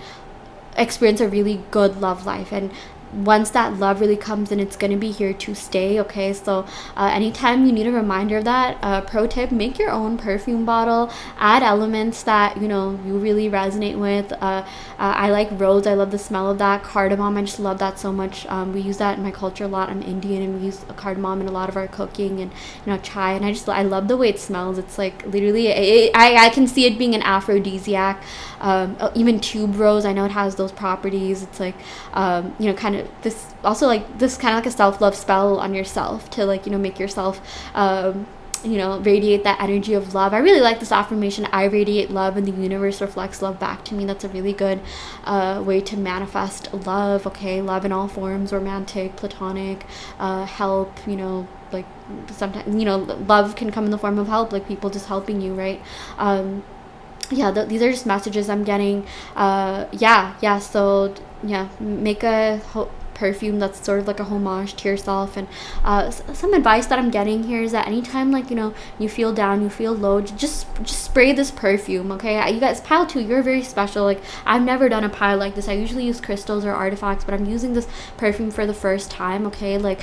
experience, a really good love life. And once that love really comes in, it's going to be here to stay, okay? So anytime you need a reminder of that, pro tip, make your own perfume bottle. Add elements that you really resonate with. I like rose. I love the smell of that. Cardamom, I just love that so much. We use that in my culture a lot. I'm Indian, and we use cardamom in a lot of our cooking, and chai, and I love the way it smells. It's like literally I can see it being an aphrodisiac. Even tube rose, I know it has those properties. It's like kind of this also like this kind of like a self-love spell on yourself to like make yourself radiate that energy of love. I really like this affirmation: I radiate love and the universe reflects love back to me. That's a really good way to manifest love, okay? Love in all forms, romantic, platonic, help, like sometimes love can come in the form of help, like people just helping you, right? Yeah, these are just messages I'm getting. So make a perfume that's sort of like a homage to yourself. And some advice that I'm getting here is that anytime like you feel down, you feel low, just spray this perfume, okay? You guys, pile 2, you're very special. Like I've never done a pile like this. I usually use crystals or artifacts, but I'm using this perfume for the first time, okay? Like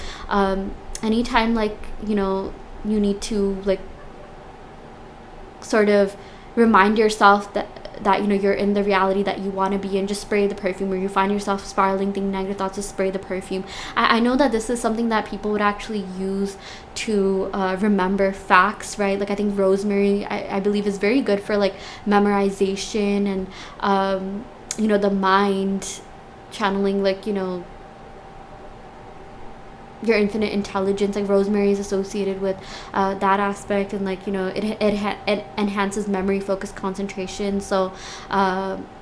anytime like you need to like sort of remind yourself that you're in the reality that you want to be in, just spray the perfume. Or you find yourself spiraling, thinking negative thoughts, just spray the perfume. I know that this is something that people would actually use to remember facts, right? Like I think rosemary, I believe, is very good for like memorization and the mind channeling, like your infinite intelligence. Like rosemary is associated with that aspect, and like it enhances memory, focus, concentration. So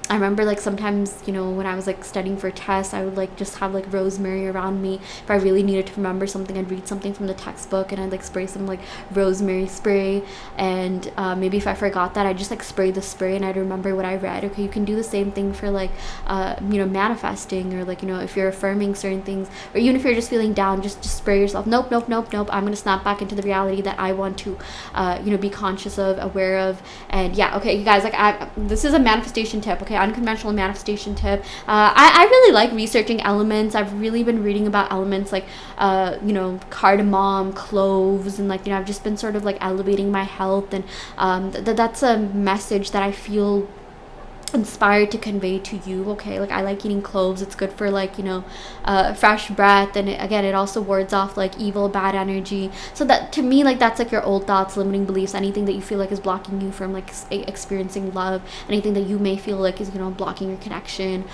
I remember like sometimes when I was like studying for tests, I would like just have like rosemary around me. If I really needed to remember something, I'd read something from the textbook and I'd like spray some like rosemary spray. And maybe if I forgot that, I'd just like spray the spray and I'd remember what I read. Okay, you can do the same thing for like manifesting, or like if you're affirming certain things, or even if you're just feeling down, just spray yourself. Nope, I'm gonna snap back into the reality that I want to be conscious of, aware of. And yeah, okay, you guys, like this is a manifestation tip, okay? Unconventional manifestation tip. I really like researching elements. I've really been reading about elements like cardamom, cloves, and like I've just been sort of like elevating my health. And that's a message that I feel inspired to convey to you, okay? Like I like eating cloves. It's good for like fresh breath, and it also wards off like evil, bad energy. So that to me, like that's like your old thoughts, limiting beliefs, anything that you feel like is blocking you from like experiencing love, anything that you may feel like is blocking your connection.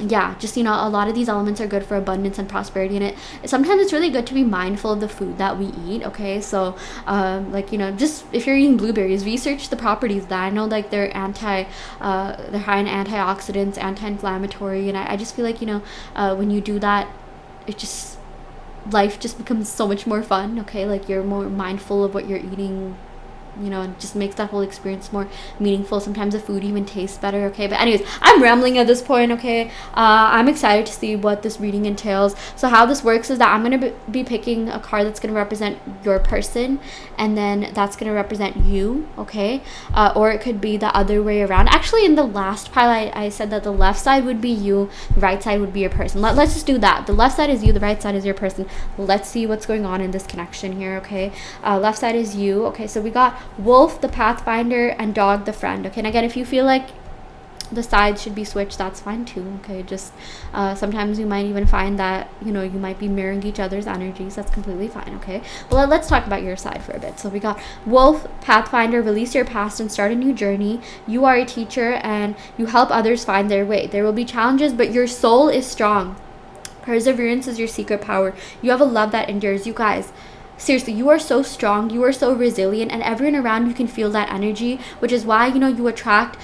yeah, just, you know, a lot of these elements are good for abundance and prosperity, and it sometimes it's really good to be mindful of the food that we eat. Okay, so like, you know, just if you're eating blueberries, research the properties that I know, like they're they're high in antioxidants, anti-inflammatory, and I just feel like, you know, when you do that, it just, life just becomes so much more fun. Okay, like you're more mindful of what you're eating, you know, it just makes that whole experience more meaningful. Sometimes the food even tastes better. Okay, but anyways, I'm rambling at this point. Okay, I'm excited to see what this reading entails. So how this works is that I'm going to be picking a card that's going to represent your person, and then that's going to represent you. Okay, or it could be the other way around. Actually, in the last pile, I said that the left side would be you, the right side would be your person. Let's just do that. The left side is you, the right side is your person. Let's see what's going on in this connection here. Okay, left side is you. Okay, so we got wolf, the pathfinder, and dog, the friend. Okay, and again, if you feel like the sides should be switched, that's fine too. Okay, just sometimes you might even find that, you know, you might be mirroring each other's energies. That's completely fine. Okay, well, let's talk about your side for a bit. So we got wolf, pathfinder, release your past and start a new journey. You are a teacher and you help others find their way. There will be challenges, but your soul is strong. Perseverance is your secret power. You have a love that endures. You guys, seriously, you are so strong, you are so resilient, and everyone around you can feel that energy, which is why, you know, you attract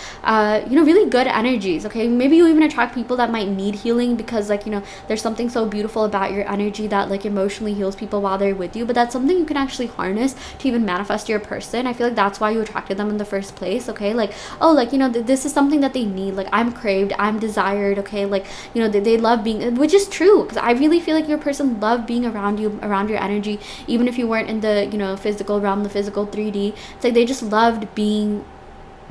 you know, really good energies. Okay, maybe you even attract people that might need healing, because, like, you know, there's something so beautiful about your energy that, like, emotionally heals people while they're with you, but that's something you can actually harness to even manifest your person. I feel like that's why you attracted them in the first place. Okay, like, oh, like, you know, this is something that they need. Like, I'm craved, I'm desired. Okay, like, you know, they love being, which is true, because I really feel like your person loved being around you, around your energy, even if you weren't in the, you know, physical realm, the physical 3D. It's like they just loved being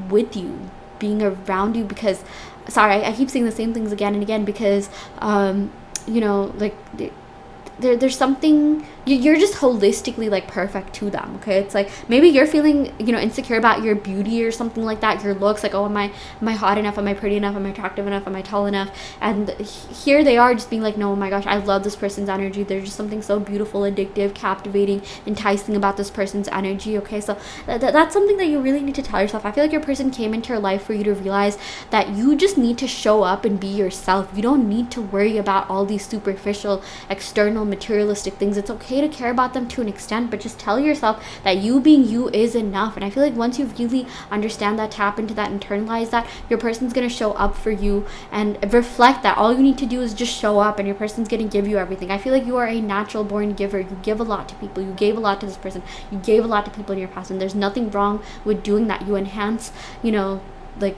with you, being around you, because, sorry, I keep saying the same things again and again, because you know, like there's something, you're just holistically, like, perfect to them. Okay, it's like maybe you're feeling, you know, insecure about your beauty or something like that, your looks, like, oh, am I hot enough, am I pretty enough, am I attractive enough, am I tall enough? And here they are just being like, no, oh my gosh, I love this person's energy. There's just something so beautiful, addictive, captivating, enticing about this person's energy. Okay, so that's something that you really need to tell yourself. I feel like your person came into your life for you to realize that you just need to show up and be yourself. You don't need to worry about all these superficial, external, materialistic things. It's okay to care about them to an extent, but just tell yourself that you being you is enough. And I feel like once you really understand that, tap into that, internalize that, your person's going to show up for you and reflect that. All you need to do is just show up, and your person's going to give you everything. I feel like you are a natural born giver. You give a lot to people. You gave a lot to this person. You gave a lot to people in your past, and there's nothing wrong with doing that. You enhance, you know, like,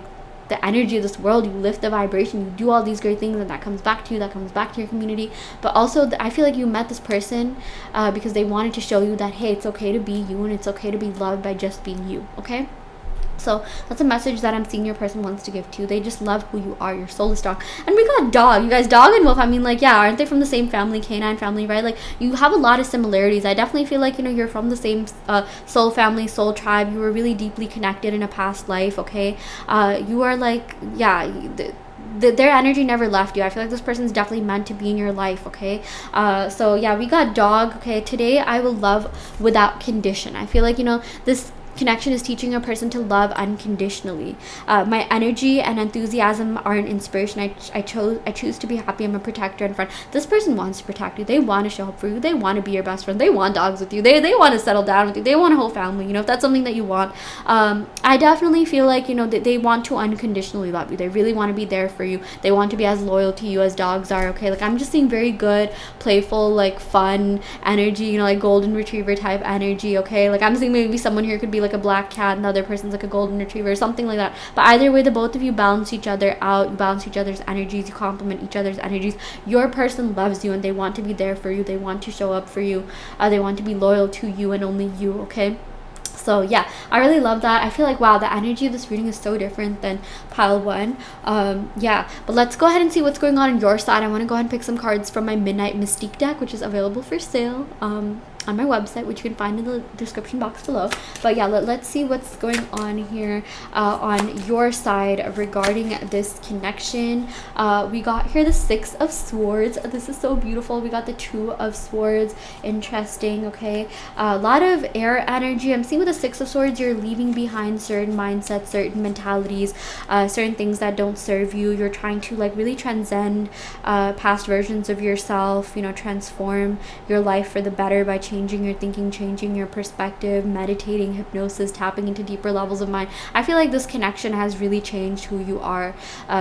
the energy of this world. You lift the vibration, you do all these great things, and that comes back to you, that comes back to your community. But also, I feel like you met this person because they wanted to show you that, hey, it's okay to be you, and it's okay to be loved by just being you. Okay, so that's a message that I'm seeing your person wants to give to you. They just love who you are. Your soul is strong. And we got dog. You guys, dog and wolf, I mean, like, yeah, aren't they from the same family, canine family, right? Like, you have a lot of similarities. I definitely feel like, you know, you're from the same soul family, soul tribe. You were really deeply connected in a past life. Okay, you are like, yeah, their energy never left you. I feel like this person's definitely meant to be in your life. Okay, so yeah, we got dog. Okay, today I will love without condition. I feel like, you know, this connection is teaching a person to love unconditionally. My energy and enthusiasm are an inspiration. I choose to be happy. I'm a protector and friend. This person wants to protect you. They want to show up for you. They want to be your best friend. They want dogs with you. They want to settle down with you. They want a whole family. You know, if that's something that you want, I definitely feel like, you know, they want to unconditionally love you. They really want to be there for you. They want to be as loyal to you as dogs are. Okay, like, I'm just seeing very good, playful, like, fun energy, you know, like golden retriever type energy. Okay, like, I'm seeing maybe someone here could be like a black cat and the other person's like a golden retriever or something like that. But either way, the both of you balance each other out. You balance each other's energies. You complement each other's energies. Your person loves you and they want to be there for you. They want to show up for you. They want to be loyal to you and only you. Okay, so yeah, I really love that. I feel like, wow, the energy of this reading is so different than pile one. Yeah, but let's go ahead and see what's going on your side. I want to go ahead and pick some cards from my Midnight Mystique deck, which is available for sale. on my website, which you can find in the description box below. But yeah, let's see what's going on here on your side regarding this connection. We got here the Six of Swords. This is so beautiful. We got the Two of Swords. Interesting. Okay, a lot of air energy. I'm seeing with the Six of Swords, you're leaving behind certain mindsets, certain mentalities, certain things that don't serve you. You're trying to like really transcend past versions of yourself, you know, transform your life for the better by changing your thinking, changing your perspective, meditating, hypnosis, tapping into deeper levels of mind. I feel like this connection has really changed who you are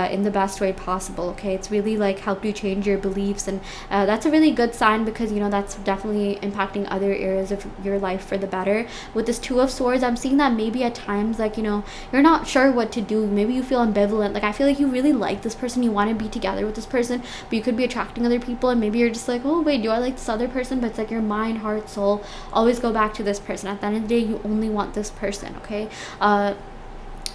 in the best way possible. Okay, it's really like helped you change your beliefs, and that's a really good sign, because you know that's definitely impacting other areas of your life for the better. With this Two of Swords, I'm seeing that maybe at times, like, you know, you're not sure what to do. Maybe you feel ambivalent. Like, I feel like you really like this person, you want to be together with this person, but you could be attracting other people, and maybe you're just like, oh wait, do I like this other person? But it's like your mind, heart, soul always go back to this person. At the end of the day, you only want this person. Okay,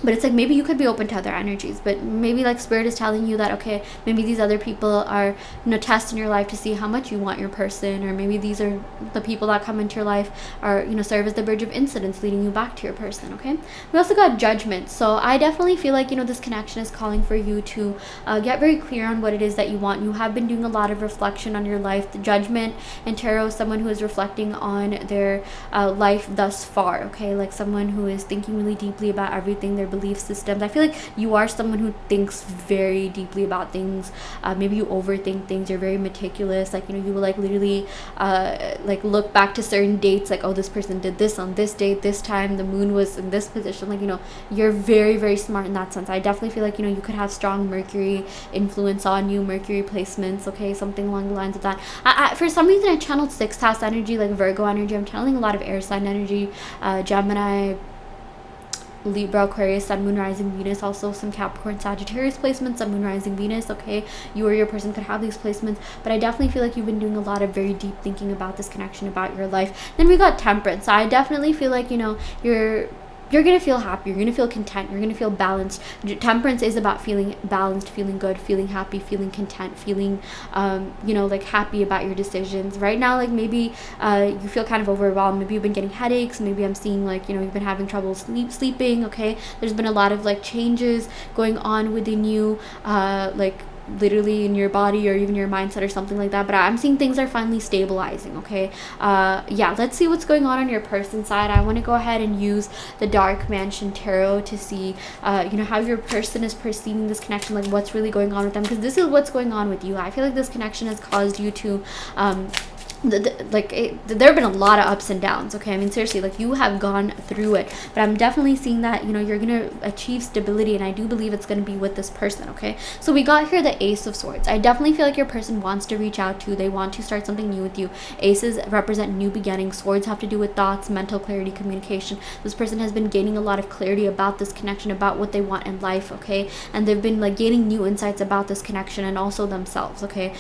but it's like maybe you could be open to other energies, but maybe like spirit is telling you that, okay, maybe these other people are, you know, tests in your life to see how much you want your person, or maybe these are the people that come into your life are, you know, serve as the bridge of incidents leading you back to your person. Okay, we also got Judgment. So I definitely feel like, you know, this connection is calling for you to get very clear on what it is that you want. You have been doing a lot of reflection on your life. The Judgment in tarot is someone who is reflecting on their life thus far. Okay, like someone who is thinking really deeply about everything, their belief systems. I feel like you are someone who thinks very deeply about things. Maybe you overthink things. You're very meticulous. Like, you know, you will like literally like look back to certain dates, like, oh, this person did this on this date, this time, the moon was in this position. Like, you know, you're very, very smart in that sense. I definitely feel like, you know, you could have strong Mercury influence on you, Mercury placements. Okay, something along the lines of that. For some reason, I channeled sixth house energy, like Virgo energy. I'm channeling a lot of air sign energy, Gemini, Libra, Aquarius, Sun, Moon, Rising, Venus, also some Capricorn, Sagittarius placements, Sun, Moon, Rising, Venus. Okay, you or your person could have these placements, but I definitely feel like you've been doing a lot of very deep thinking about this connection, about your life. Then we got Temperance. So I definitely feel like, you know, you're going to feel happy, you're going to feel content, you're going to feel balanced. Temperance is about feeling balanced, feeling good, feeling happy, feeling content, feeling, you know, like happy about your decisions. Right now, like maybe you feel kind of overwhelmed. Maybe you've been getting headaches. Maybe I'm seeing like, you know, you've been having trouble sleeping. Okay, there's been a lot of like changes going on within you, like literally in your body or even your mindset or something like that, but I'm seeing things are finally stabilizing. Okay, yeah, let's see what's going on your person side. I want to go ahead and use the Dark Mansion Tarot to see you know, how your person is perceiving this connection, like what's really going on with them, because this is what's going on with you. I feel like this connection has caused you to there have been a lot of ups and downs. Okay, I mean, seriously, like you have gone through it, but I'm definitely seeing that, you know, you're gonna achieve stability, and I do believe it's gonna be with this person. Okay, so we got here the Ace of Swords. I definitely feel like your person wants to reach out to you. They want to start something new with you. Aces represent new beginnings. Swords have to do with thoughts, mental clarity, communication. This person has been gaining a lot of clarity about this connection, about what they want in life. Okay, and they've been like gaining new insights about this connection and also themselves. Okay,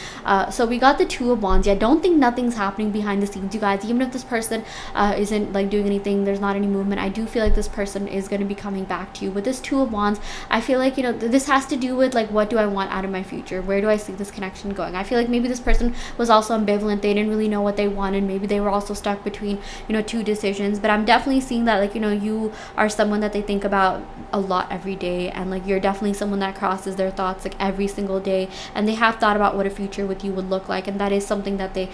so we got the Two of Wands. Yeah, don't think nothing's happening behind the scenes, you guys. Even if this person isn't like doing anything, there's not any movement, I do feel like this person is going to be coming back to you. With this Two of Wands, I feel like, you know, this has to do with like, what do I want out of my future? Where do I see this connection going? I feel like maybe this person was also ambivalent. They didn't really know what they wanted. Maybe they were also stuck between, you know, two decisions. But I'm definitely seeing that, like, you know, you are someone that they think about a lot every day, and like you're definitely someone that crosses their thoughts like every single day, and they have thought about what a future with you would look like, and that is something that they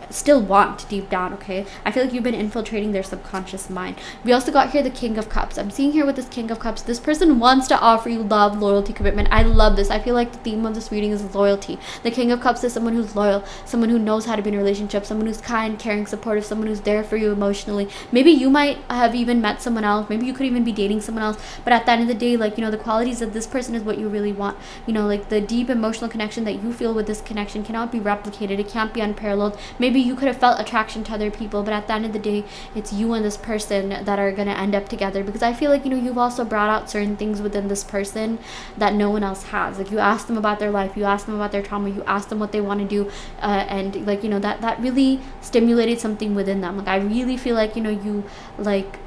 still want deep down. Okay, I feel like you've been infiltrating their subconscious mind. We also got here the King of Cups. I'm seeing here with this King of Cups, this person wants to offer you love, loyalty, commitment. I love this. I feel like the theme of this reading is loyalty. The King of Cups is someone who's loyal, someone who knows how to be in a relationship, someone who's kind, caring, supportive, someone who's there for you emotionally. Maybe you might have even met someone else, maybe you could even be dating someone else, but at the end of the day, like, you know, the qualities of this person is what you really want. You know, like the deep emotional connection that you feel with this connection cannot be replicated. It can't be unparalleled. Maybe you could have felt attraction to other people, but at the end of the day, it's you and this person that are going to end up together, because I feel like, you know, you've also brought out certain things within this person that no one else has. Like, you ask them about their life, you ask them about their trauma, you ask them what they want to do, and like, you know, that really stimulated something within them. Like, I really feel like, you know, you like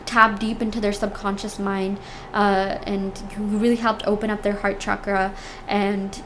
tap deep into their subconscious mind, and you really helped open up their heart chakra, and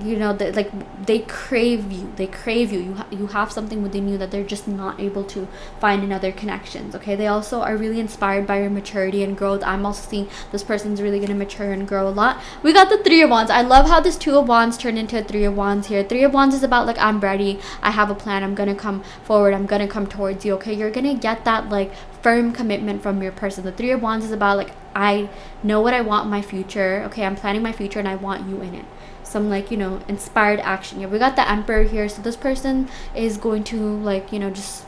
you know, like they crave you. You have something within you that they're just not able to find in other connections. Okay, they also are really inspired by your maturity and growth. I'm also seeing this person's really going to mature and grow a lot. We got the Three of Wands. I love how this Two of Wands turned into a Three of Wands here. Three of Wands is about like, I'm ready, I have a plan, I'm gonna come forward, I'm gonna come towards you. Okay, you're gonna get that like firm commitment from your person. The Three of Wands is about like, I know what I want in my future. Okay, I'm planning my future and I want you in it. Some like, you know, inspired action. Yeah, we got the Emperor here. So this person is going to like, you know, just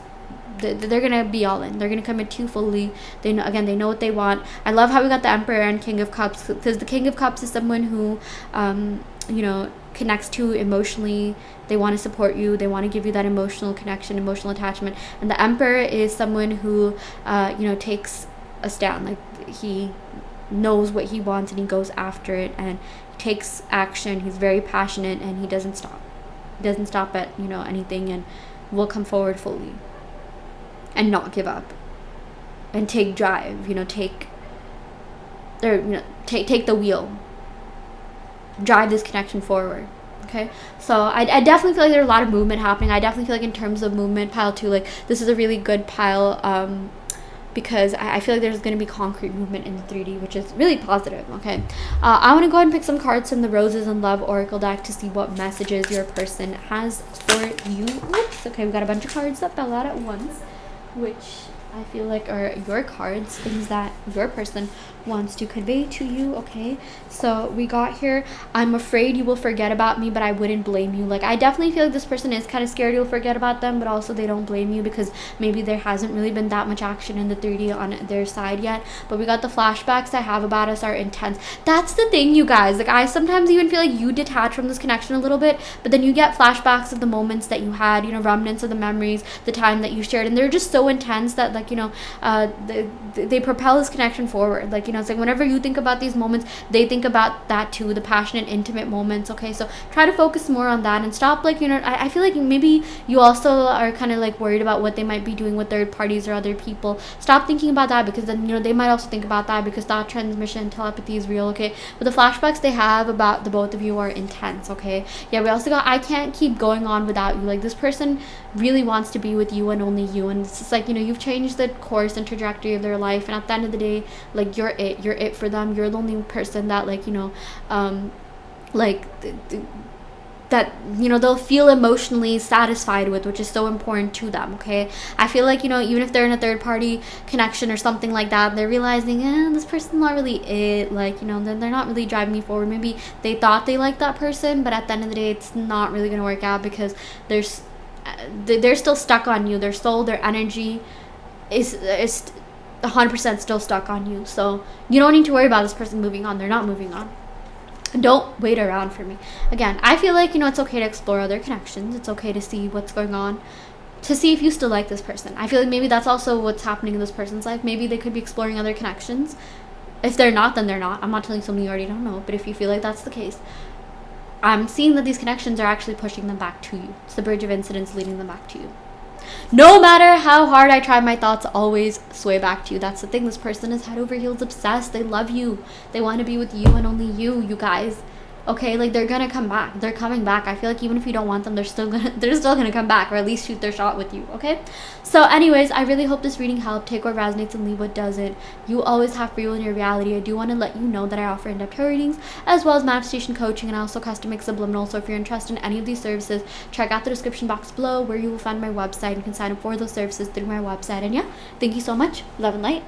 they're gonna be all in. They're gonna commit to you fully. They know, again, they know what they want. I love how we got the Emperor and King of Cups, because the King of Cups is someone who you know, connects to emotionally. They want to support you, they want to give you that emotional connection, emotional attachment. And the Emperor is someone who you know, takes a stand. Like, he knows what he wants and he goes after it and takes action. He's very passionate and he doesn't stop at, you know, anything, and will come forward fully and not give up and take drive, you know, take the wheel, drive this connection forward. Okay, so I definitely feel like there's a lot of movement happening. I definitely feel like in terms of movement, pile 2, like this is a really good pile, because I feel like there's going to be concrete movement in the 3D, which is really positive. Okay, I want to go ahead and pick some cards from the Roses and Love Oracle deck to see what messages your person has for you. Oops, okay, we got a bunch of cards that fell out at once, which I feel like are your cards, things that your person wants to convey to you. Okay, so we got here, I'm afraid you will forget about me, but I wouldn't blame you. Like, I definitely feel like this person is kind of scared you'll forget about them, but also they don't blame you because maybe there hasn't really been that much action in the 3D on their side yet. But we got the flashbacks I have about us are intense. That's the thing, you guys. Like, I sometimes even feel like you detach from this connection a little bit, but then you get flashbacks of the moments that you had, you know, remnants of the memories, the time that you shared, and they're just so intense that, like, you know, they propel this connection forward. Like, you know, it's like whenever you think about these moments, they think about that too, the passionate, intimate moments. Okay, so try to focus more on that and stop, like, you know, I feel like maybe you also are kind of like worried about what they might be doing with third parties or other people. Stop thinking about that, because then, you know, they might also think about that, because thought transmission, telepathy is real. Okay, but the flashbacks they have about the both of you are intense. Okay, yeah, we also got, I can't keep going on without you. Like, this person really wants to be with you and only you, and it's just like, you know, you've changed the course and trajectory of their life, and at the end of the day, like, you're it for them. You're the only person that, like, you know, like that, you know, they'll feel emotionally satisfied with, which is so important to them. Okay, I feel like, you know, even if they're in a third party connection or something like that, they're realizing, this person's not really it, like, you know, then they're not really driving me forward. Maybe they thought they liked that person, but at the end of the day, it's not really gonna work out, because they're still stuck on you. Their soul, their energy is 100% still stuck on you. So you don't need to worry about this person moving on. They're not moving on. Don't wait around for me. Again, I feel like, you know, it's okay to explore other connections. It's okay to see what's going on, to see if you still like this person. I feel like maybe that's also what's happening in this person's life. Maybe they could be exploring other connections. If they're not, then they're not. I'm not telling you something you already don't know, but if you feel like that's the case, I'm seeing that these connections are actually pushing them back to you. It's the bridge of incidents leading them back to you. No matter how hard I try, my thoughts always sway back to you. That's the thing. This person is head over heels obsessed. They love you. They want to be with you and only you guys. Okay, like, they're gonna come back. They're coming back. I feel like even if you don't want them, they're still gonna come back, or at least shoot their shot with you. Okay, so anyways, I really hope this reading helped. Take what resonates and leave what doesn't. You always have free will in your reality. I do want to let you know that I offer in-depth tarot readings as well as manifestation coaching, and I also custom make subliminal. So if you're interested in any of these services, check out the description box below, where you will find my website. You can sign up for those services through my website. And yeah, thank you so much. Love and light.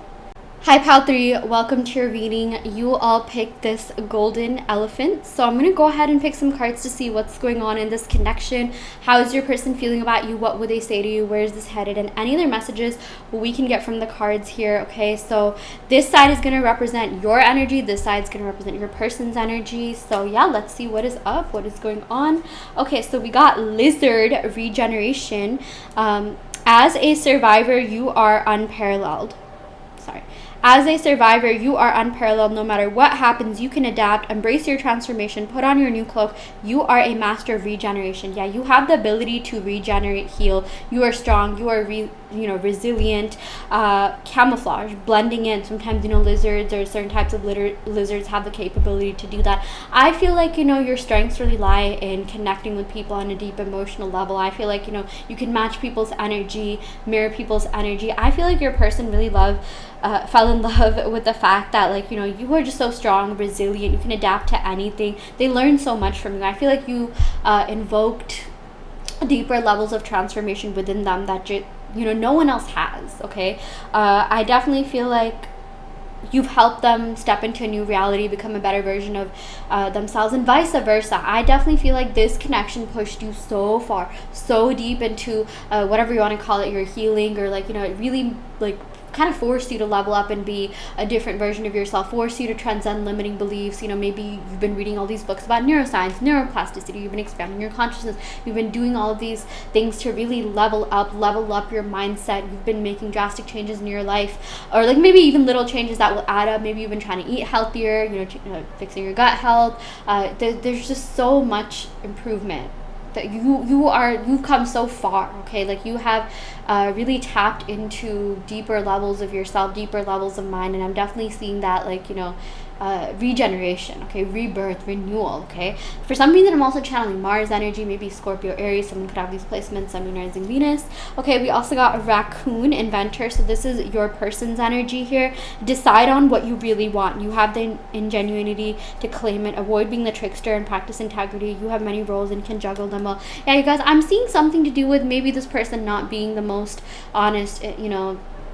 Hi Pal 3, welcome to your reading. You all picked this golden elephant, so I'm going to go ahead and pick some cards to see what's going on in this connection. How is your person feeling about you? What would they say to you? Where is this headed? And any other messages we can get from the cards here. Okay, so this side is going to represent your energy. This side is going to represent your person's energy. So yeah, let's see what is up, what is going on. Okay, so we got Lizard Regeneration. As a survivor, you are unparalleled. As a survivor, you are unparalleled. No matter what happens, you can adapt, embrace your transformation, put on your new cloak. You are a master of regeneration. Yeah, you have the ability to regenerate, heal. You are strong. You are resilient, camouflage, blending in. Sometimes, lizards or certain types of lizards have the capability to do that. I feel like, your strengths really lie in connecting with people on a deep emotional level. I feel like, you can match people's energy, mirror people's energy. I feel like your person really fell in love with the fact that, like, you are just so strong, resilient, you can adapt to anything. They learn so much from you. I feel like you invoked deeper levels of transformation within them that no one else has. Okay, I definitely feel like you've helped them step into a new reality, become a better version of themselves, and vice versa. I definitely feel like this connection pushed you so far, so deep into whatever you want to call it, your healing, or like, it really like kind of forced you to level up and be a different version of yourself, forced you to transcend limiting beliefs. Maybe you've been reading all these books about neuroscience, neuroplasticity, you've been expanding your consciousness, you've been doing all of these things to really level up your mindset, you've been making drastic changes in your life, or like maybe even little changes that will add up. Maybe you've been trying to eat healthier, fixing your gut health. There's just so much improvement that you've come so far. Okay, like you have really tapped into deeper levels of yourself, deeper levels of mind, and I'm definitely seeing that, like, regeneration, okay, rebirth, renewal. Okay, for some reason I'm also channeling Mars energy, maybe Scorpio, Aries. Someone could have these placements, Sun, Moon, Rising, Venus. Okay, we also got a raccoon, inventor. So this is your person's energy here. Decide on what you really want. You have the ingenuity to claim it. Avoid being the trickster and practice integrity. You have many roles and can juggle them well. Yeah, you guys, I'm seeing something to do with maybe this person not being the most honest,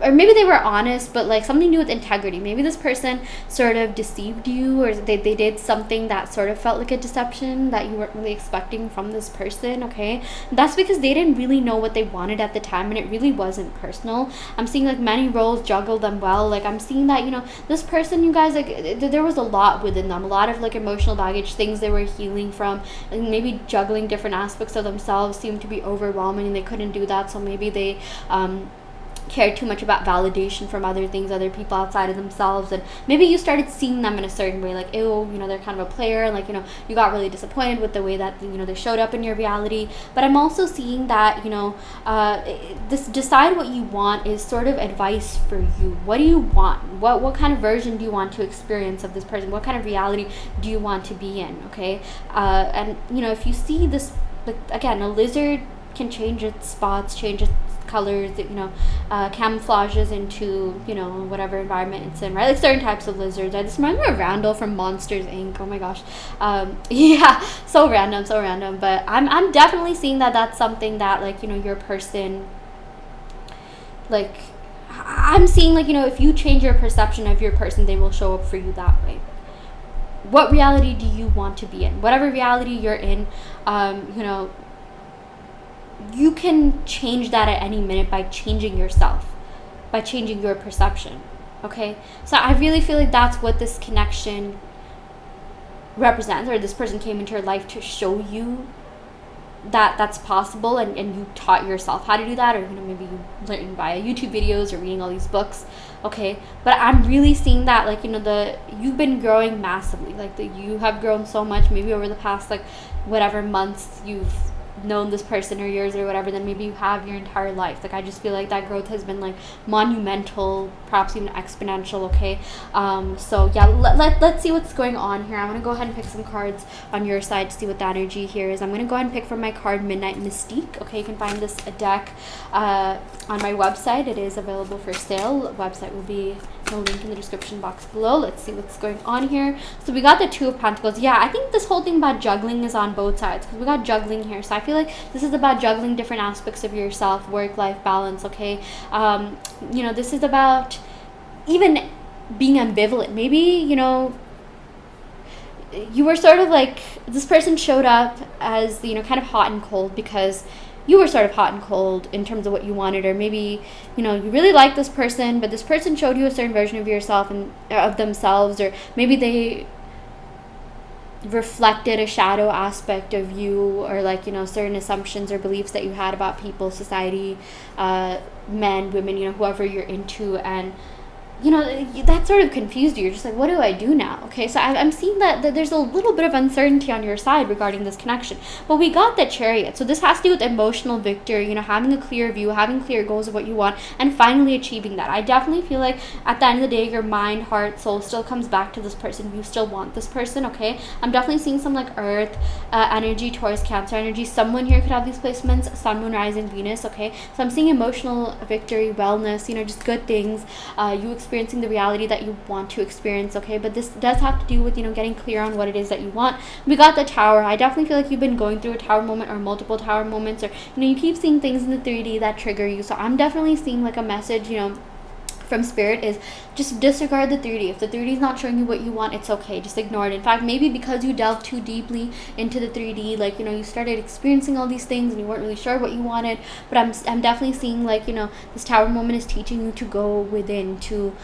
or maybe they were honest, but like something to do with integrity. Maybe this person sort of deceived you, or they did something that sort of felt like a deception that you weren't really expecting from this person. Okay, that's because they didn't really know what they wanted at the time, and it really wasn't personal. I'm seeing like many roles, juggle them well. Like I'm seeing that, this person, you guys, like there was a lot within them, a lot of like emotional baggage, things they were healing from, and maybe juggling different aspects of themselves seemed to be overwhelming, and they couldn't do that. So maybe they cared too much about validation from other things, other people outside of themselves, and maybe you started seeing them in a certain way, like, ew, they're kind of a player, and like, you got really disappointed with the way that they showed up in your reality. But I'm also seeing that this decide what you want is sort of advice for you. What do you want? What kind of version do you want to experience of this person? What kind of reality do you want to be in? Okay, and if you see this, like, again, a lizard can change its spots, change its colors, camouflages into whatever environment it's in, right? Like certain types of lizards. I just remember Randall from Monsters Inc. Oh my gosh, yeah, so random. But I'm definitely seeing that that's something that, like, your person, like, I'm seeing, like, if you change your perception of your person, they will show up for you that way. What reality do you want to be in? Whatever reality you're in, you can change that at any minute by changing yourself, by changing your perception. Okay, so I really feel like that's what this connection represents, or this person came into your life to show you that that's possible, and you taught yourself how to do that, or maybe you learned via YouTube videos or reading all these books. Okay, but I'm really seeing that, like, you've been growing massively, like you have grown so much, maybe over the past, like, whatever months you've known this person or years or whatever, then maybe you have your entire life. Like, I just feel like that growth has been, like, monumental, perhaps even exponential. Okay, so yeah, let's see what's going on here. I'm gonna go ahead and pick some cards on your side to see what the energy here is. I'm gonna go ahead and pick from my card Midnight Mystique. Okay, you can find this deck on my website. It is available for sale. The website will be the link in the description box below. Let's see what's going on here. So we got the Two of Pentacles. Yeah, I think this whole thing about juggling is on both sides, because we got juggling here. So I feel like this is about juggling different aspects of yourself, work-life balance. Okay, this is about even being ambivalent. Maybe you were sort of like, this person showed up as kind of hot and cold because you were sort of hot and cold in terms of what you wanted, or maybe you really like this person, but this person showed you a certain version of yourself and of themselves, or maybe they reflected a shadow aspect of you, or like certain assumptions or beliefs that you had about people, society, men, women, whoever you're into. And you know, that sort of confused you. You're just like, what do I do now? Okay, so I'm seeing that there's a little bit of uncertainty on your side regarding this connection. But we got the Chariot. So this has to do with emotional victory, you know, having a clear view, having clear goals of what you want, and finally achieving that. I definitely feel like at the end of the day, your mind, heart, soul still comes back to this person. You still want this person, okay? I'm definitely seeing some like Earth energy, Taurus, Cancer energy. Someone here could have these placements, Sun, Moon, Rising, Venus, okay? So I'm seeing emotional victory, wellness, you know, just good things. You experiencing the reality that you want to experience, okay? But this does have to do with, you know, getting clear on what it is that you want. We got the Tower. I definitely feel like you've been going through a Tower moment or multiple Tower moments, or, you know, you keep seeing things in the 3D that trigger you. So I'm definitely seeing like a message, you know, from Spirit is just disregard the 3D. If the 3D is not showing you what you want, it's okay. Just ignore it. In fact, maybe because you delved too deeply into the 3D, like, you know, you started experiencing all these things and you weren't really sure what you wanted. But I'm definitely seeing like, you know, this Tower moment is teaching you to go within, to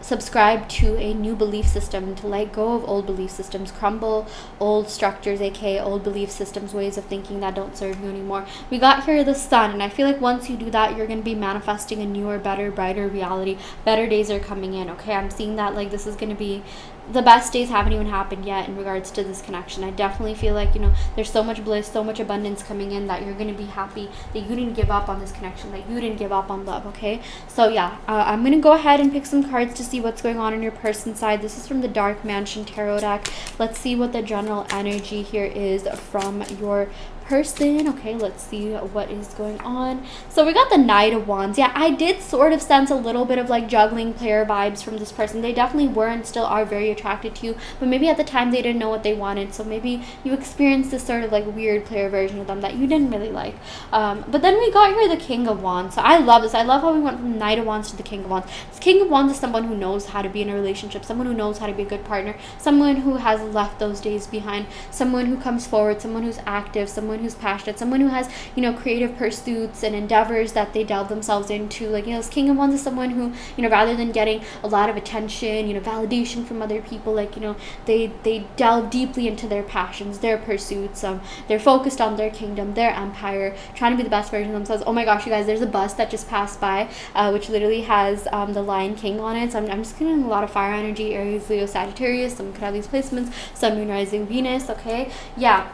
subscribe to a new belief system, to let go of old belief systems, crumble old structures, aka old belief systems, ways of thinking that don't serve you anymore. We got here the Sun, and I feel like once you do that, you're going to be manifesting a newer, better, brighter reality. Better days are coming in, okay? I'm seeing that like this is going to be the best days haven't even happened yet in regards to this connection. I definitely feel like, you know, there's so much bliss, so much abundance coming in that you're going to be happy that you didn't give up on this connection, that you didn't give up on love, okay? So yeah, I'm going to go ahead and pick some cards to see what's going on in your person's side. This is from the Dark Mansion Tarot deck. Let's see what the general energy here is from your person. Okay, let's see what is going on. So we got the Knight of Wands. Yeah, I did sort of sense a little bit of like juggling player vibes from this person. They definitely were and still are very attracted to you, but maybe at the time they didn't know what they wanted, so maybe you experienced this sort of like weird player version of them that you didn't really like. But then we got here the King of Wands. So I love this. I love how we went from the Knight of Wands to the King of Wands. This King of Wands is someone who knows how to be in a relationship, someone who knows how to be a good partner, someone who has left those days behind, someone who comes forward, someone who's active, someone who's passionate, someone who has, you know, creative pursuits and endeavors that they delve themselves into. Like, you know, this King of Wands is someone who, you know, rather than getting a lot of attention, you know, validation from other people, like, you know, they delve deeply into their passions, their pursuits. They're focused on their kingdom, their empire, trying to be the best version of themselves. Oh my gosh, you guys, there's a bus that just passed by, which literally has the Lion King on it. So I'm just getting a lot of fire energy. Aries, Leo, Sagittarius. Someone could have these placements. Sun, Moon, Rising, Venus. Okay, yeah.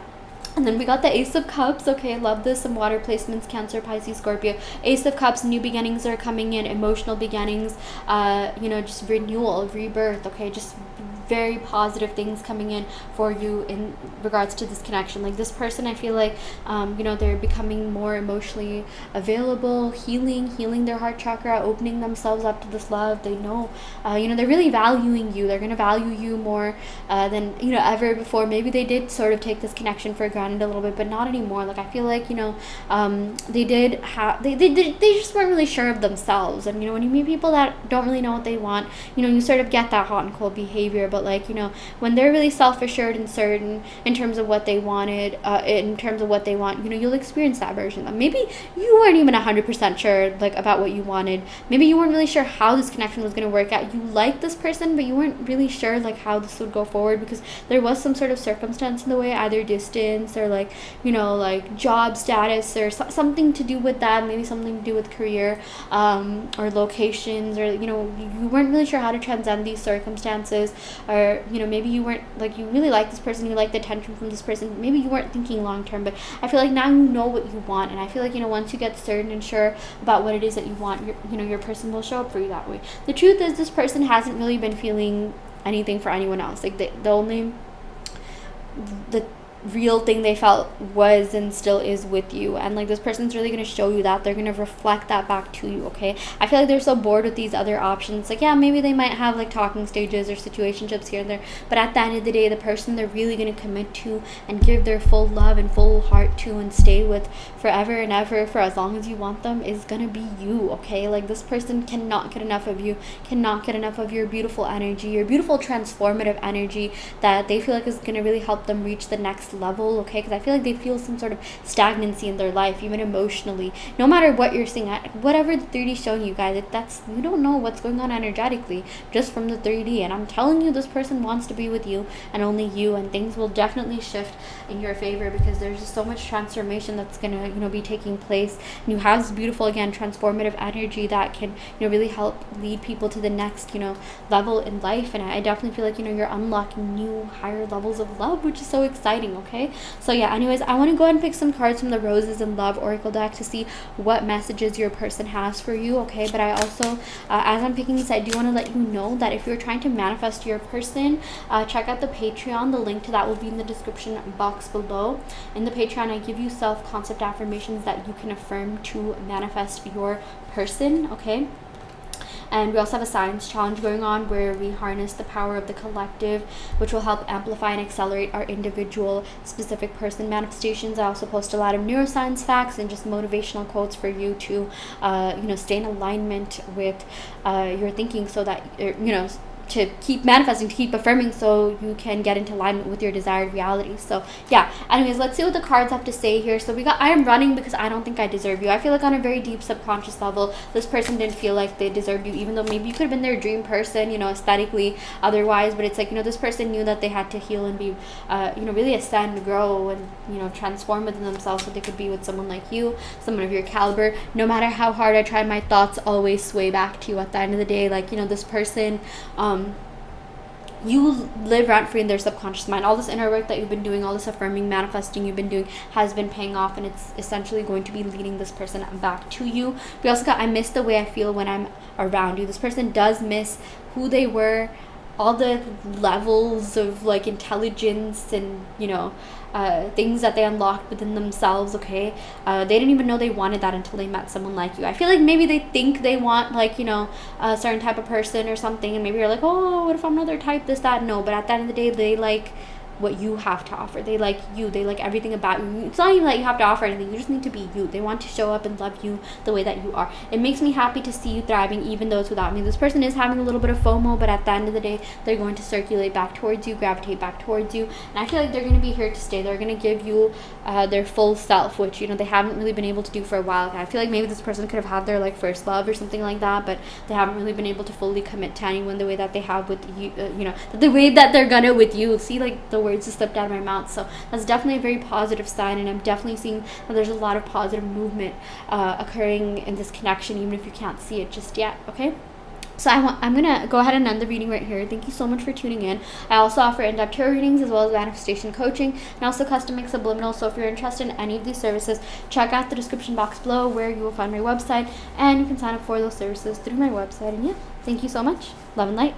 And then we got the Ace of Cups. Okay, I love this. Some water placements, Cancer, Pisces, Scorpio. Ace of Cups, new beginnings are coming in, emotional beginnings, you know, just renewal, rebirth. Okay, just very positive things coming in for you in regards to this connection. Like, this person, I feel like, you know, they're becoming more emotionally available, healing their heart chakra, opening themselves up to this love. They know, you know, they're really valuing you. They're going to value you more than, you know, ever before. Maybe they did sort of take this connection for granted a little bit, but not anymore. Like, I feel like, you know, they did have, they just weren't really sure of themselves. And, you know, when you meet people that don't really know what they want, you know, you sort of get that hot and cold behavior. But, like, you know, when they're really self-assured and certain in terms of what they wanted, in terms of what they want, you know, you'll experience that version of them. Maybe you weren't even 100% sure, like, about what you wanted. Maybe you weren't really sure how this connection was going to work out. You liked this person, but you weren't really sure, like, how this would go forward, because there was some sort of circumstance in the way, either distance or, like, you know, like job status or something to do with that, maybe something to do with career, or locations, or, you know, you weren't really sure how to transcend these circumstances. Or, you know, maybe you weren't, like, you really like this person, you like the attention from this person, maybe you weren't thinking long term. But I feel like now you know what you want, and I feel like, you know, once you get certain and sure about what it is that you want, you know, your person will show up for you that way. The truth is, this person hasn't really been feeling anything for anyone else. Like, the real thing they felt was and still is with you, and, like, this person's really going to show you that. They're going to reflect that back to you. Okay, I feel like they're so bored with these other options. Like, yeah, maybe they might have, like, talking stages or situationships here and there, but at the end of the day, the person they're really going to commit to and give their full love and full heart to and stay with forever and ever, for as long as you want them, is going to be you. Okay, like, this person cannot get enough of you, cannot get enough of your beautiful energy, your beautiful transformative energy that they feel like is going to really help them reach the next level, okay? Because I feel like they feel some sort of stagnancy in their life, even emotionally. No matter what you're seeing, whatever the 3D is showing you guys, that's, you don't know what's going on energetically just from the 3D. And I'm telling you, this person wants to be with you and only you, and things will definitely shift in your favor because there's just so much transformation that's gonna, you know, be taking place. And you have this beautiful, again, transformative energy that can, you know, really help lead people to the next, you know, level in life. And I definitely feel like, you know, you're unlocking new higher levels of love, which is so exciting. Okay, so yeah, anyways, I want to go ahead and pick some cards from the Roses in Love Oracle deck to see what messages your person has for you. Okay, but I also, as I'm picking these, I do want to let you know that if you're trying to manifest your person, check out the Patreon. The link to that will be in the description box below. In the Patreon, I give you self-concept affirmations that you can affirm to manifest your person. Okay, and we also have a science challenge going on where we harness the power of the collective, which will help amplify and accelerate our individual specific person manifestations. I also post a lot of neuroscience facts and just motivational quotes for you to you know, stay in alignment with your thinking, so that, you know, to keep manifesting, to keep affirming, so you can get into alignment with your desired reality. So yeah, anyways, let's see what the cards have to say here. So we got, I am running because I don't think I deserve you. I feel like on a very deep subconscious level, this person didn't feel like they deserved you, even though maybe you could have been their dream person, you know, aesthetically, otherwise. But it's like, you know, this person knew that they had to heal and be, you know, really ascend, grow, and, you know, transform within themselves so they could be with someone like you, someone of your caliber. No matter how hard I try, my thoughts always sway back to you at the end of the day. Like, you know, this person, you live rent free in their subconscious mind. All this inner work that you've been doing, all this affirming, manifesting you've been doing, has been paying off, and it's essentially going to be leading this person back to you. We also got, I miss the way I feel when I'm around you. This person does miss who they were, all the levels of like intelligence and, you know, things that they unlocked within themselves. Okay, they didn't even know they wanted that until they met someone like you. I feel like maybe they think they want, like, you know, a certain type of person or something, and maybe you're like, oh, what if I'm another type, this, that. No, but at the end of the day, they like what you have to offer. They like you. They like everything about you. It's not even that you have to offer anything. You just need to be you. They want to show up and love you the way that you are. It makes me happy to see you thriving, even though it's without me. This person is having a little bit of FOMO, but at the end of the day, they're going to circulate back towards you, gravitate back towards you. And I feel like they're going to be here to stay. They're going to give you their full self, which, you know, they haven't really been able to do for a while. I feel like maybe this person could have had their like first love or something like that, but they haven't really been able to fully commit to anyone the way that they have with you, you know, the way that they're gonna with you. See, like, the words just slipped out of my mouth. So that's definitely a very positive sign, and I'm definitely seeing that there's a lot of positive movement occurring in this connection, even if you can't see it just yet. Okay, so I'm gonna go ahead and end the reading right here. Thank you so much for tuning in. I also offer in-depth tarot readings as well as manifestation coaching, and also custom made subliminal. So if you're interested in any of these services, check out the description box below where you will find my website, and you can sign up for those services through my website. And yeah, thank you so much. Love and light.